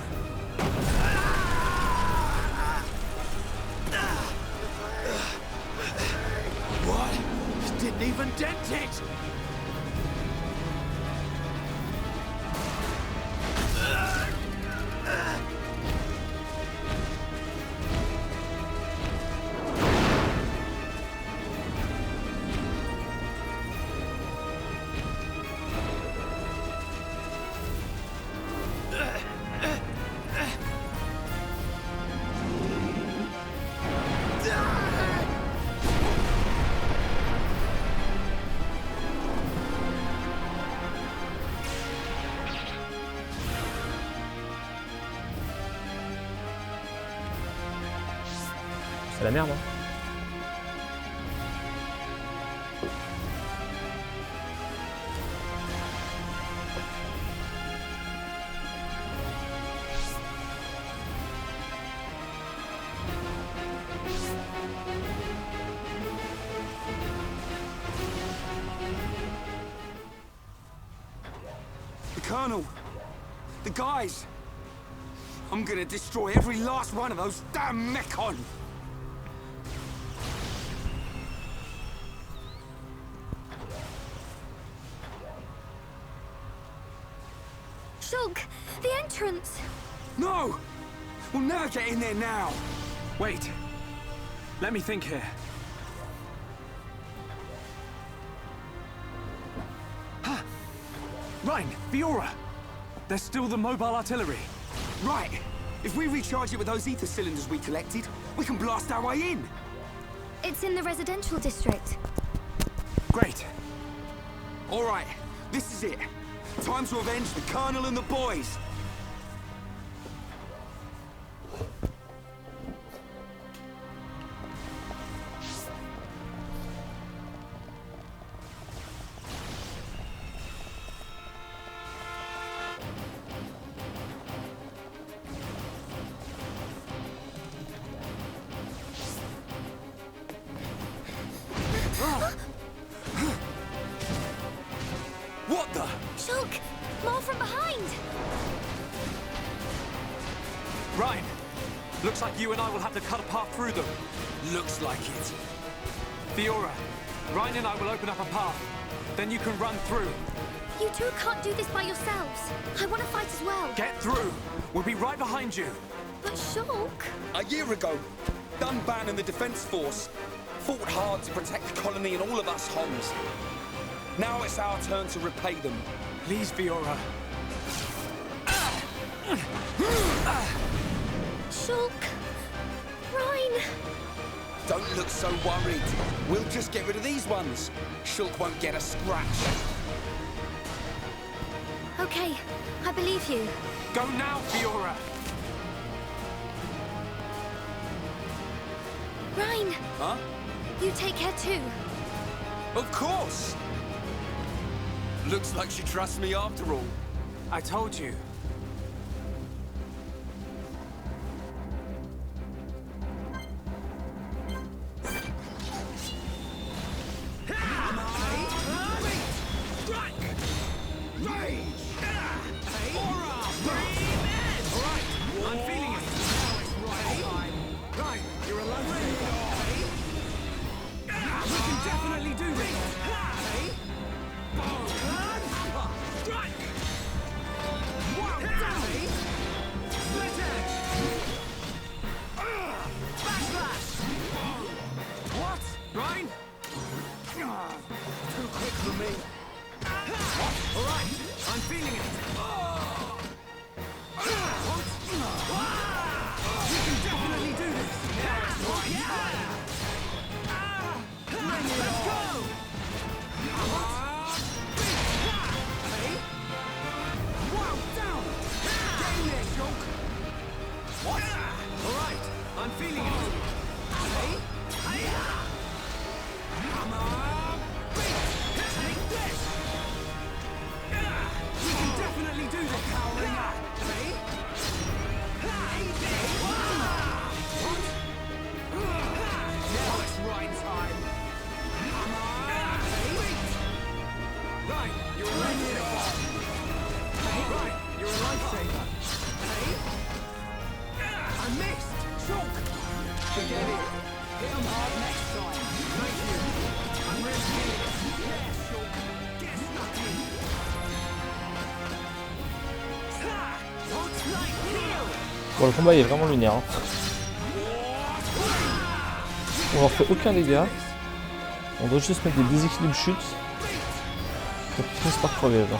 What? Didn't even dent it! C'est la merde, hein. The Colonel! The guys! I'm gonna destroy every last one of those damn Mechon! Shulk, the entrance! No! We'll never get in there now! Wait. Let me think here. Ha! Rhine, Fiora! There's still the mobile artillery. Right! If we recharge it with those ether cylinders we collected, we can blast our way in! It's in the residential district. Great. Alright, this is it. Time to avenge the Colonel and the boys! What the? Shulk, more from behind! Rhine, looks like you and I will have to cut a path through them. Looks like it. Fiora, Rhine and I will open up a path. Then you can run through. You two can't do this by yourselves. I want to fight as well. Get through. We'll be right behind you. But Shulk... A year ago, Dunban and the Defense Force fought hard to protect the colony and all of us Homs. Now it's our turn to repay them. Please, Fiora. Shulk... Rhine... Don't look so worried. We'll just get rid of these ones. Shulk won't get a scratch. Okay, I believe you. Go now, Fiora. Rhine, Huh? you take care too. Of course! Looks like she trusts me after all. I told you. Bon, le combat est vraiment lunaire. Hein. On leur fait aucun dégât. On doit juste mettre des déséquilibres chutes. Pour qu'ils finissent par crever là.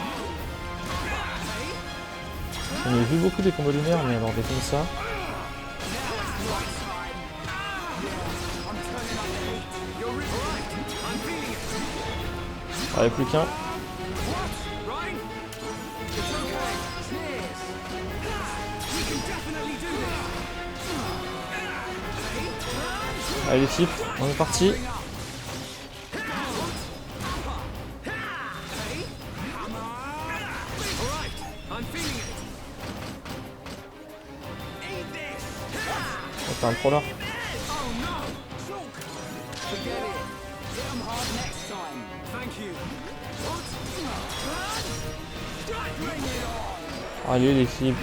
On a vu beaucoup des combats lunaires, mais alors des comme ça. Allez, plus qu'un. Allez les types, on est parti. On fait un pro là. Allez les types.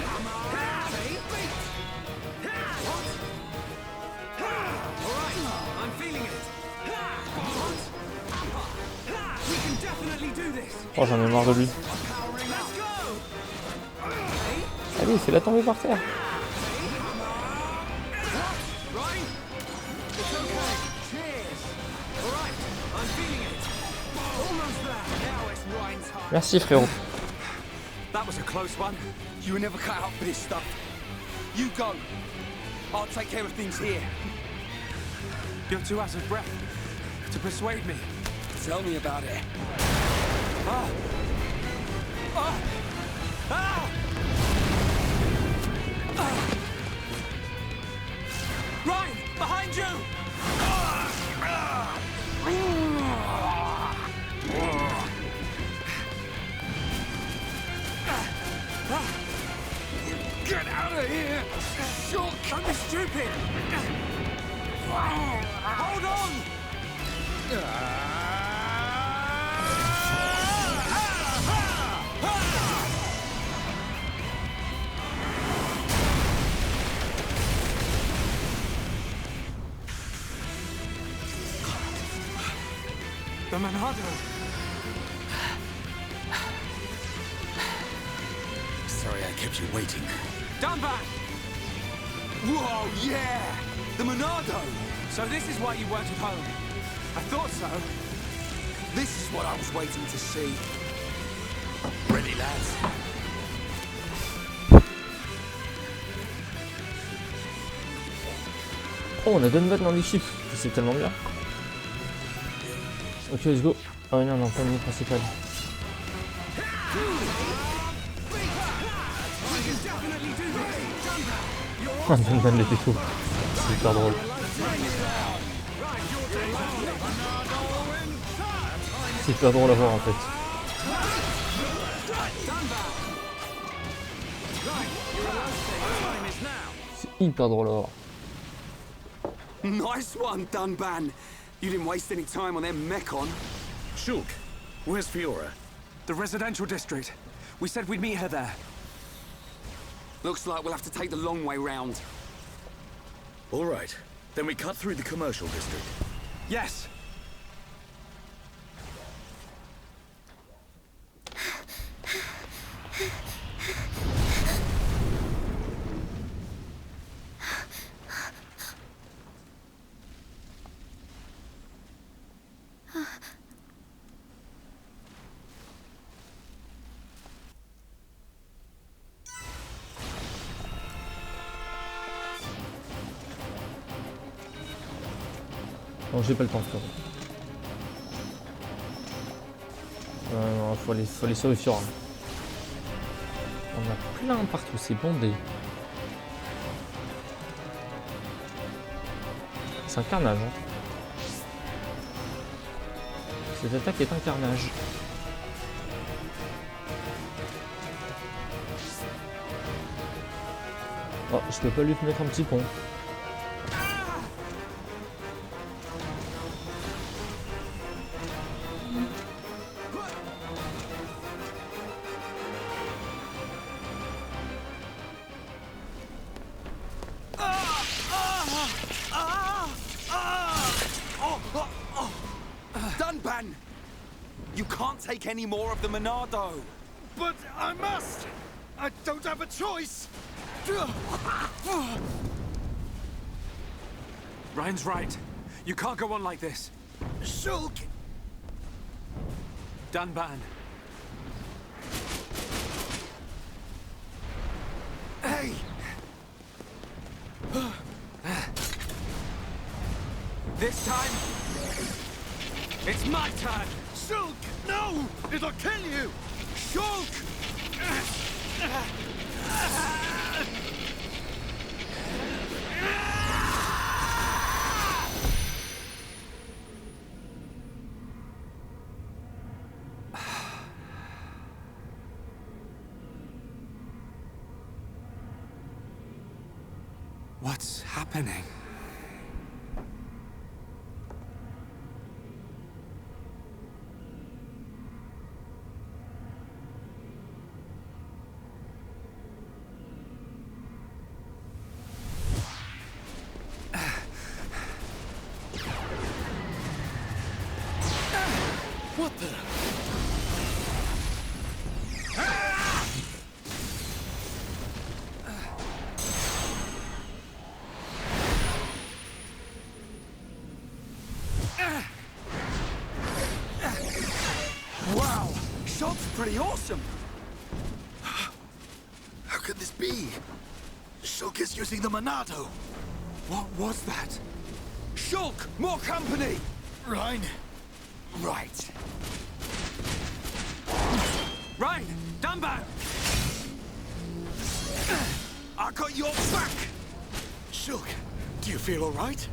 Oh, j'en ai marre de lui. Allez, fais-la tomber par terre. Merci frérot. That was a close one. You were never cut out for this stuff. You go. I'll take care of things here. You're too out of breath to persuade me. Tell me about it. Ryan, behind you! Get out of here! Shulk! Don't be stupid! Hold on! The Monado! Sorry I kept you waiting. Down back! Whoa, yeah! The Monado! So this is why you weren't at home. I thought so. This is what I was waiting to see. Ready, lads? Oh, on a Dunban dans l'équipe. C'est tellement bien. Ok, let's go. Ah oui, non, non, pas le menu principal. Dunban les défauts. C'est hyper drôle. C'est hyper drôle à voir en fait. C'est hyper drôle à voir. Nice one, Dunban. You didn't waste any time on them Mekon. Shulk, where's Fiora? The residential district. We said we'd meet her there. Looks like we'll have to take the long way round. All right, then we cut through the commercial district. Yes. Non, j'ai pas le temps, frérot. Non, faut aller sur le Fiora. On a plein partout, c'est bondé. C'est un carnage. Hein. Cette attaque est un carnage. Oh, je peux pas lui mettre un petit pont. Dunban! You can't take any more of the Monado. But I must! I don't have a choice! Ryan's right. You can't go on like this. Shulk! Dunban. Hey! This time, it's my turn. Shulk! No! It'll kill you! Shulk! What's happening? What the? Wow! Shot's pretty awesome! How could this be? Shulk is using the Monado. What was that? Shulk! More company! Ryan, Right. Ryan! Dunban! I got your back! Shulk, do you feel all right?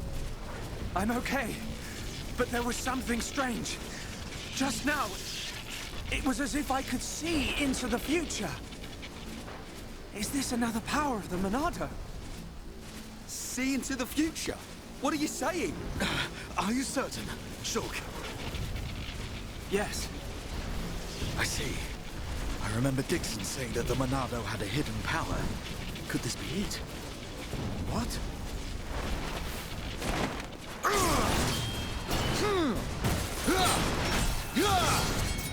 I'm okay. But there was something strange. Just now, it was as if I could see into the future. Is this another power of the Monado? See into the future? What are you saying? Are you certain, Shulk? Yes. I see. I remember Dixon saying that the Monado had a hidden power. Could this be it? What?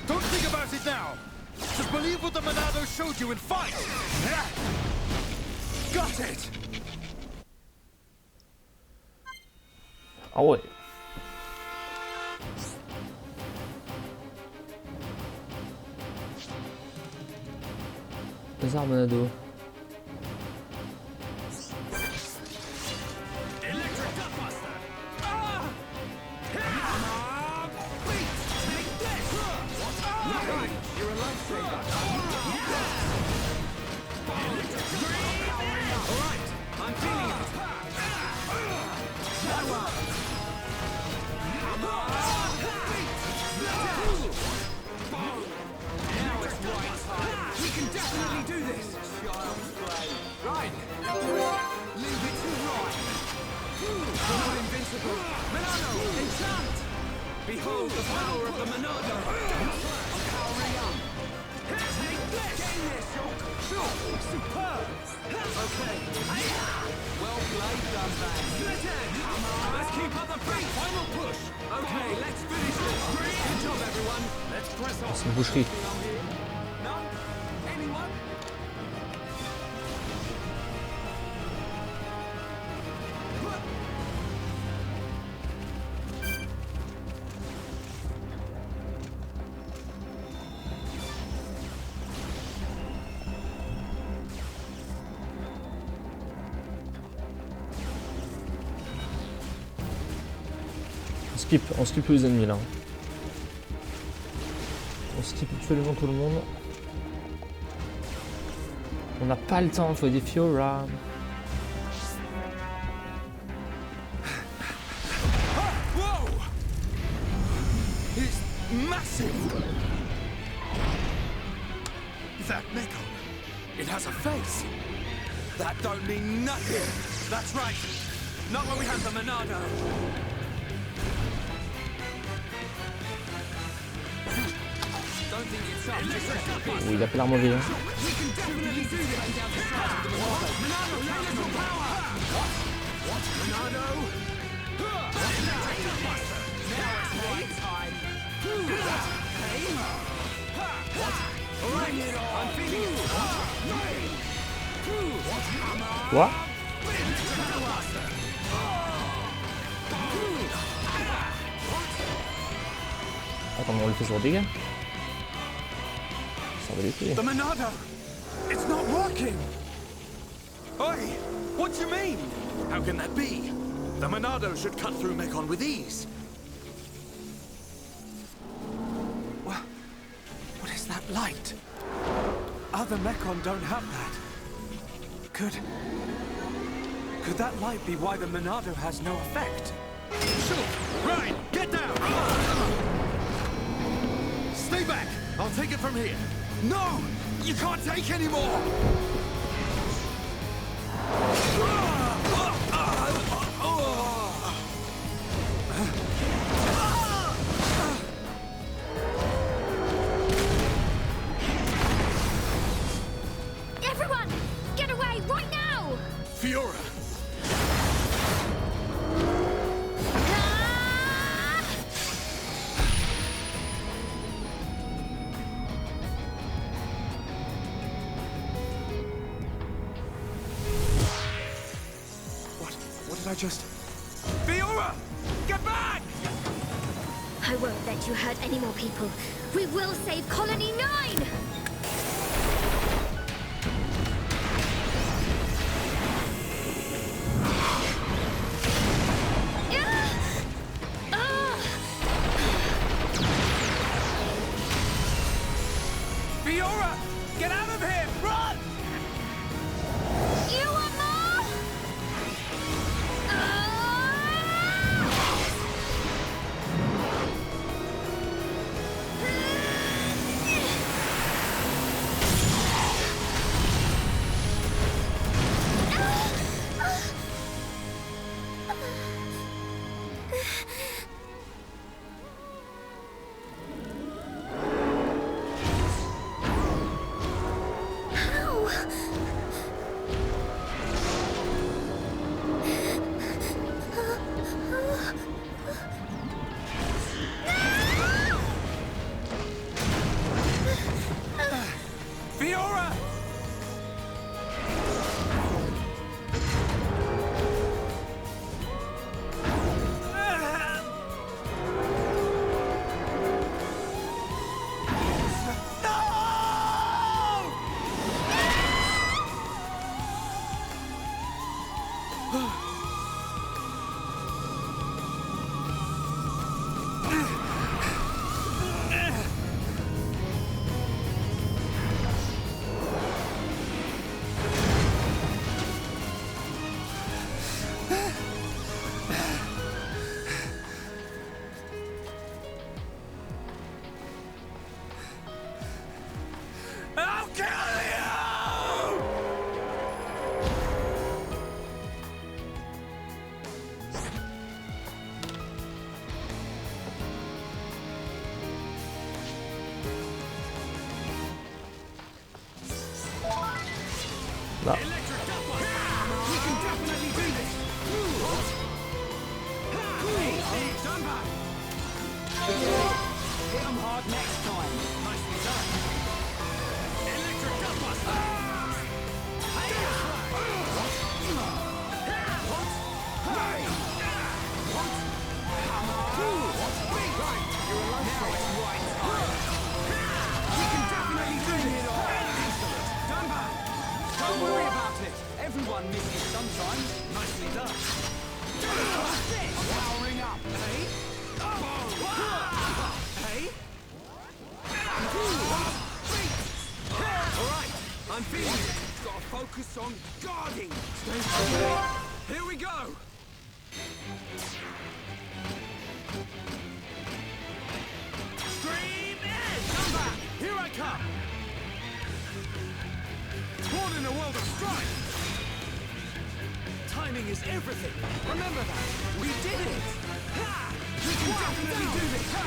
Don't think about it now! Just believe what the Monado showed you and fight! Got it! Ah ouais. Bazar Monado. definitely do this. Right. Leave it to right. You're not invincible. Monado, enchant. Behold the power of the Monado. I'm powering up. Take this. Gain this, Shulk. Superb. Okay. Well played, Dumbass. Split end. Let's keep up the pace. Final push. Okay, let's finish this. Good job, everyone. Let's press on. C'est une boucherie. No? Anyone? On skip les ennemis là. On skip absolument tout le monde. On n'a pas le temps, il faut des Fiora. Whoa! It's massive! That Mechon, it has a face. That don't mean nothing. That's right. Not when we have the Monado. Don't think it's up. Oui, il a pas l'air mauvais. Hein. We can definitely do this. Monado, take little power. What? Monado? Now it's my time. All right, I'm feeling it. Quoi? Attends, on le fait sur dégâts. Ça va les tuer. The Monado! It's not working! Oi! What do you mean? How can that be? The Monado should cut through Mechon with ease. What is that light? Other Mechon don't have that. Could that light be why the Monado has no effect? Sure. Right, get down! Stay back! I'll take it from here. No! You can't take any more! Everyone, get away right now! Fiora! Ah! What did I just... Fiora! Get back! I won't let you hurt any more people. We will save Colony 9! Fiora! Get out of here! Run! You want more? Là. Don't worry about it. Everyone misses sometimes. Nicely done. Powering up. Hey? Hey? All right. I'm feeling it. Got to focus on guarding. Stay strong. Here we go. Stream in. Come back. Here I come. Born in a world of strife. Timing is everything. Remember that. We did it. Ha! We can definitely do this. Ha!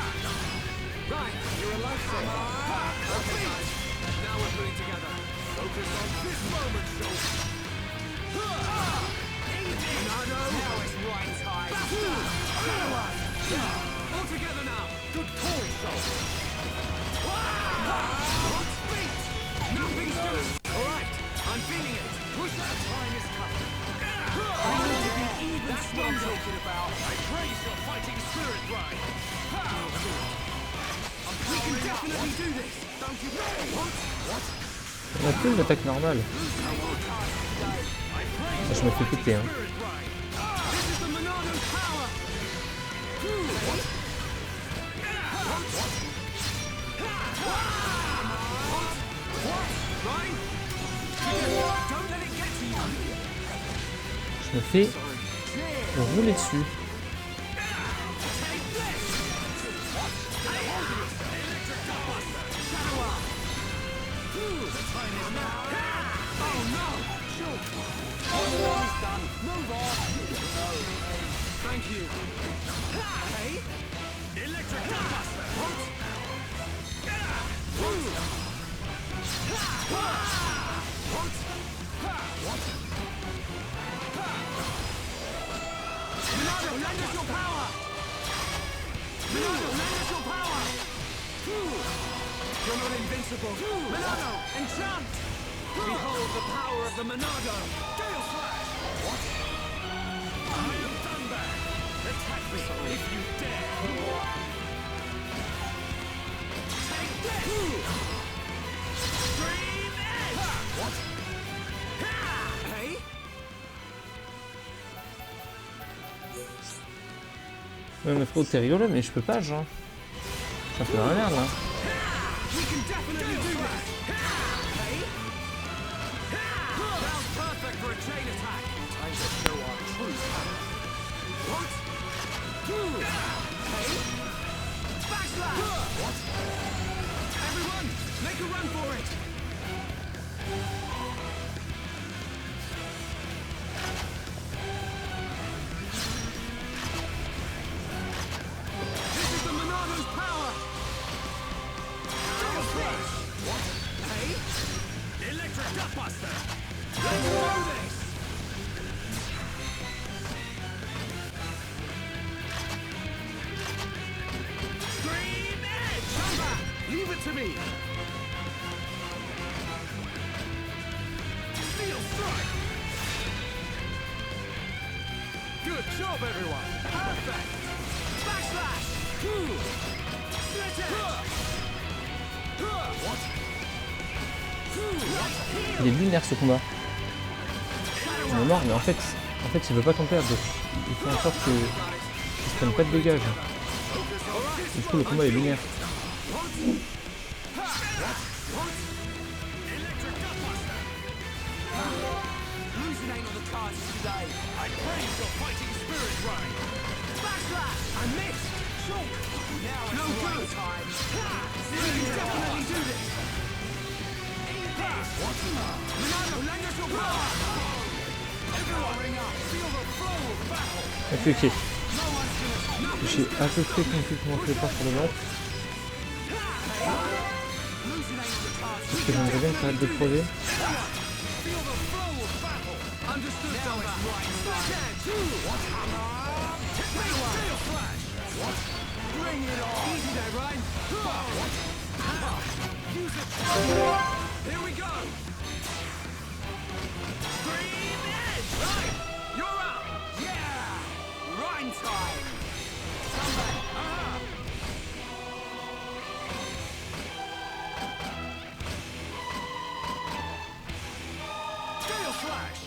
Right, you're a lifesaver. Okay, guys. Now we're putting together. Focus on this moment, Schultz. Now it's right time. All together now. Good call, Schultz. Nothing's doing. All right, I'm feeling it. Push that time is coming. I need to be even. That's what I'm talking about. I praise your fighting spirit, Ryan. We can definitely do this. Don't you think? What? On a plus une attaque normale. Je me fais péter, hein. This is the Monardo's power. Don't let it get to you. Je me fais rouler dessus. Thank you. Hey? Electric Buster. Monardo, lend us your power! Monardo, lend us your power! You're not invincible. Monardo, enchant! Behold the power of the Monardo! Gale Slash! What? I am Thunberg! Attack me if you dare! Take this! Stream Edge! What? Hey? Ouais, mais frérot, t'es rigolo, mais je peux pas, genre. Ça fait dans la merde, là. We can definitely do this! Hey? Sounds perfect for a chain attack! Time to show our true power. What? Hey? Backslash! What? Everyone, make a run for it! This is the Monardo's power! Gale Slash! What? Hey? Electric Gutbuster! Let's do this! Stream Edge! Come back! Leave it to me! Steel Strike! Good job, everyone! Perfect! Backslash! Split Edge! What? Il est lunaire ce combat. On est mort, mais en fait il veut pas qu'on perde. Donc il fait en sorte que il se prenne pas de dégâts. Du coup le combat est lunaire. Losing ain't on the cards today. I praise your fighting spirit, Ryan. Backslash! I missed! Shulk! Now it's no good time. We can definitely do this! What? Monardo, lend us your power! Everyone, ring up! Feel the flow of battle! Ok, ok. J'ai à peu près compris comment je vais faire pour le battre. Parce que j'aimerais bien que t'arrêtes de crever. Feel the flow Understood, Dumban. What? Tail Flash. What? Bring it on. Easy there, Ryan. What? Use it. Here we go. Scream Edge. Right. You're up. Yeah. Rhyme time. Dumban. Flash!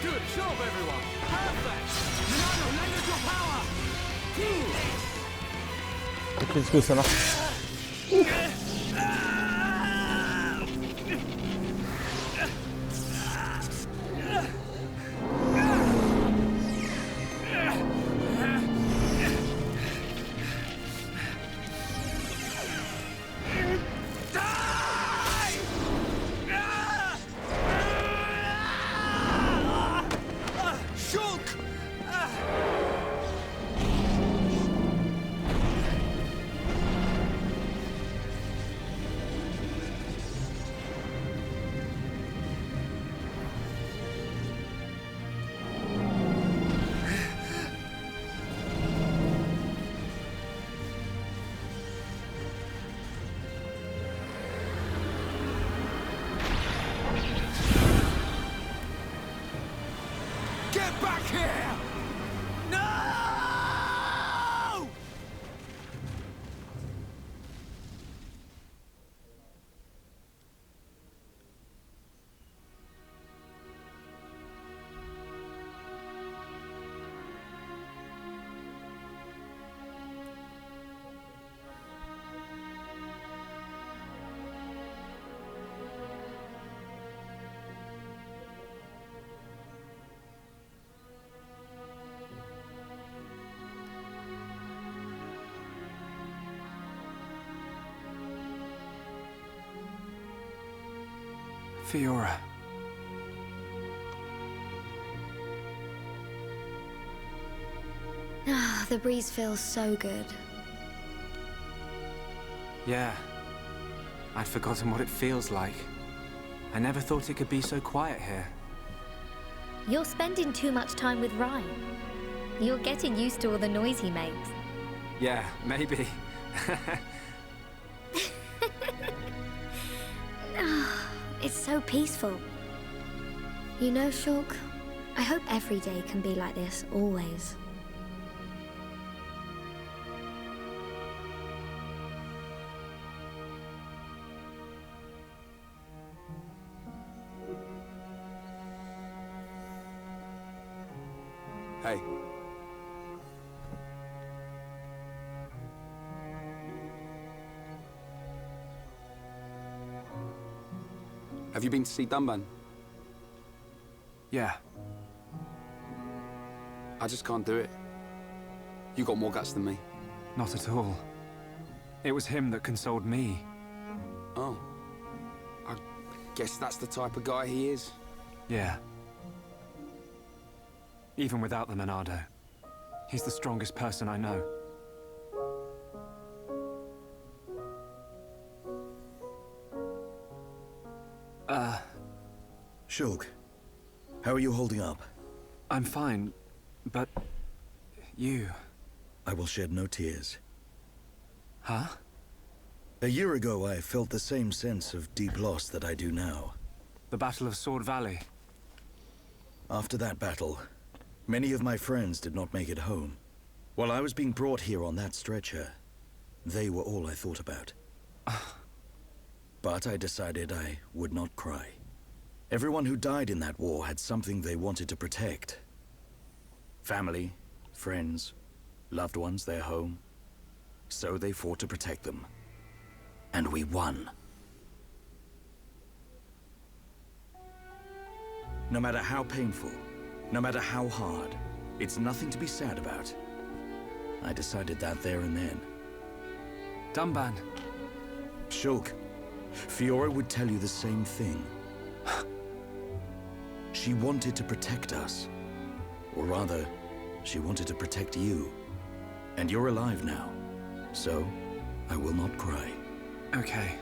Good job, everyone! Perfect! Milano, lend us your power! Ok, est-ce que ça marche? Get back here! No! Fiora. Ah, the breeze feels so good. Yeah. I'd forgotten what it feels like. I never thought it could be so quiet here. You're spending too much time with Ryan. You're getting used to all the noise he makes. Yeah, maybe. It's so peaceful. You know, Shulk, I hope every day can be like this, always. Hey. Have you been to see Dumban? Yeah. I just can't do it. You got more guts than me. Not at all. It was him that consoled me. Oh. I guess that's the type of guy he is. Yeah. Even without the Monado, he's the strongest person I know. Shulk, how are you holding up? I'm fine, but... you... I will shed no tears. Huh? A year ago, I felt the same sense of deep loss that I do now. The Battle of Sword Valley. After that battle, many of my friends did not make it home. While I was being brought here on that stretcher, they were all I thought about. But I decided I would not cry. Everyone who died in that war had something they wanted to protect. Family, friends, loved ones, their home. So they fought to protect them. And we won. No matter how painful, no matter how hard, it's nothing to be sad about. I decided that there and then. Dumban. Shulk, Fiora would tell you the same thing. She wanted to protect us. Or rather, she wanted to protect you. And you're alive now. So, I will not cry. Okay.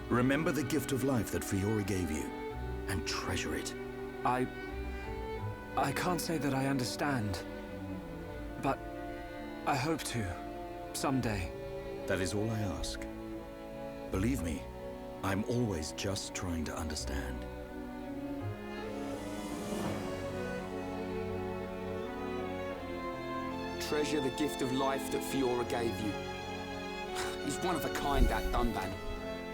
Remember the gift of life that Fiora gave you, and treasure it. I can't say that I understand, but I hope to, someday. That is all I ask. Believe me, I'm always just trying to understand. Treasure the gift of life that Fiora gave you. He's one of a kind, that Dunban.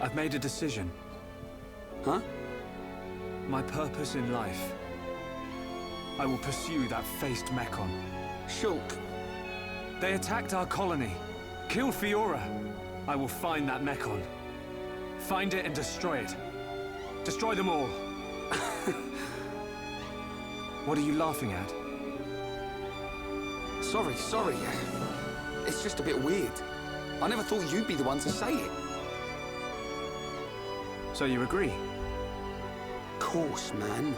I've made a decision. Huh? My purpose in life. I will pursue that faced Mechon. Shulk. They attacked our colony. Killed Fiora. I will find that Mechon. Find it and destroy it. Destroy them all. What are you laughing at? Sorry. It's just a bit weird. I never thought you'd be the one to say it. So you agree? Course, man.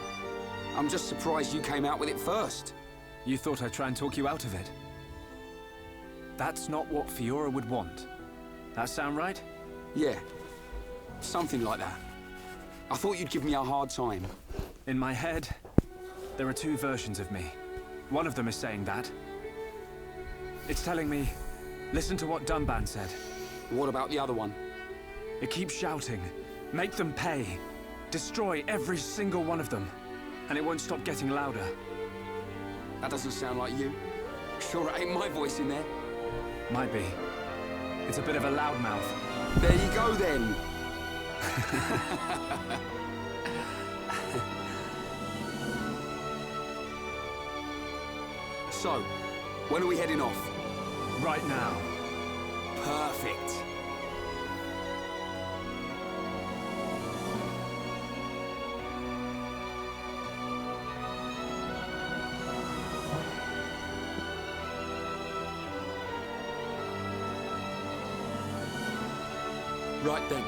I'm just surprised you came out with it first. You thought I'd try and talk you out of it? That's not what Fiora would want. That sound right? Yeah. Something like that. I thought you'd give me a hard time. In my head, there are two versions of me. One of them is saying that. It's telling me, listen to what Dunban said. What about the other one? It keeps shouting, make them pay. Destroy every single one of them. And it won't stop getting louder. That doesn't sound like you. Sure it ain't my voice in there. Might be. It's a bit of a loudmouth. There you go then. So, when are we heading off? Right now. Perfect. Right then.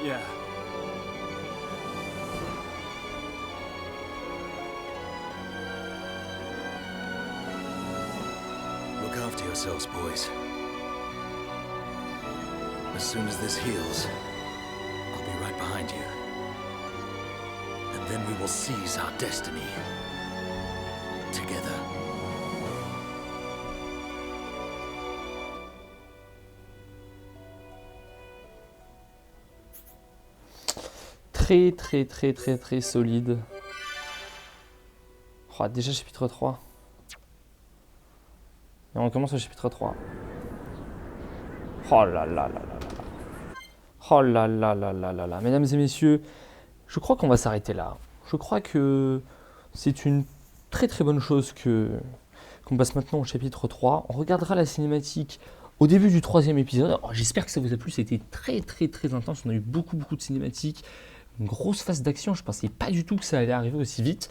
Yeah. Look after yourselves, boys. As soon as this heals, I'll be right behind you. And then we will seize our destiny. Together. Très solide. Oh, déjà chapitre 3. Et on commence au chapitre 3. Oh là là là là là. Oh là là là là là là. Mesdames et messieurs, je crois qu'on va s'arrêter là. Je crois que c'est une très bonne chose qu'on passe maintenant au chapitre 3. On regardera la cinématique au début du 3e épisode. Oh, j'espère que ça vous a plu, c'était très intense. On a eu beaucoup de cinématiques. Une grosse phase d'action, je pensais pas du tout que ça allait arriver aussi vite.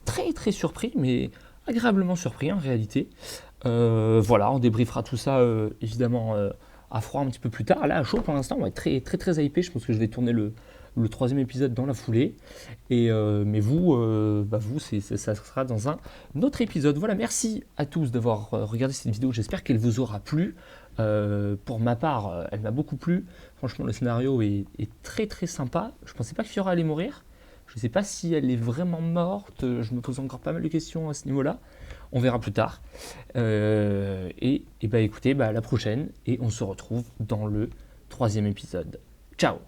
Très surpris, mais agréablement surpris en réalité. Voilà, on débriefera tout ça évidemment à froid un petit peu plus tard. Là, à chaud pour l'instant, on va être très hypé. Je pense que je vais tourner le 3e épisode dans la foulée. Mais vous, ça sera dans un autre épisode. Voilà, merci à tous d'avoir regardé cette vidéo. J'espère qu'elle vous aura plu. Pour ma part, elle m'a beaucoup plu. Franchement, le scénario est très sympa. Je pensais pas que Fiora allait mourir. Je ne sais pas si elle est vraiment morte. Je me pose encore pas mal de questions à ce niveau-là. On verra plus tard. Écoutez, à la prochaine. Et on se retrouve dans le 3e épisode. Ciao!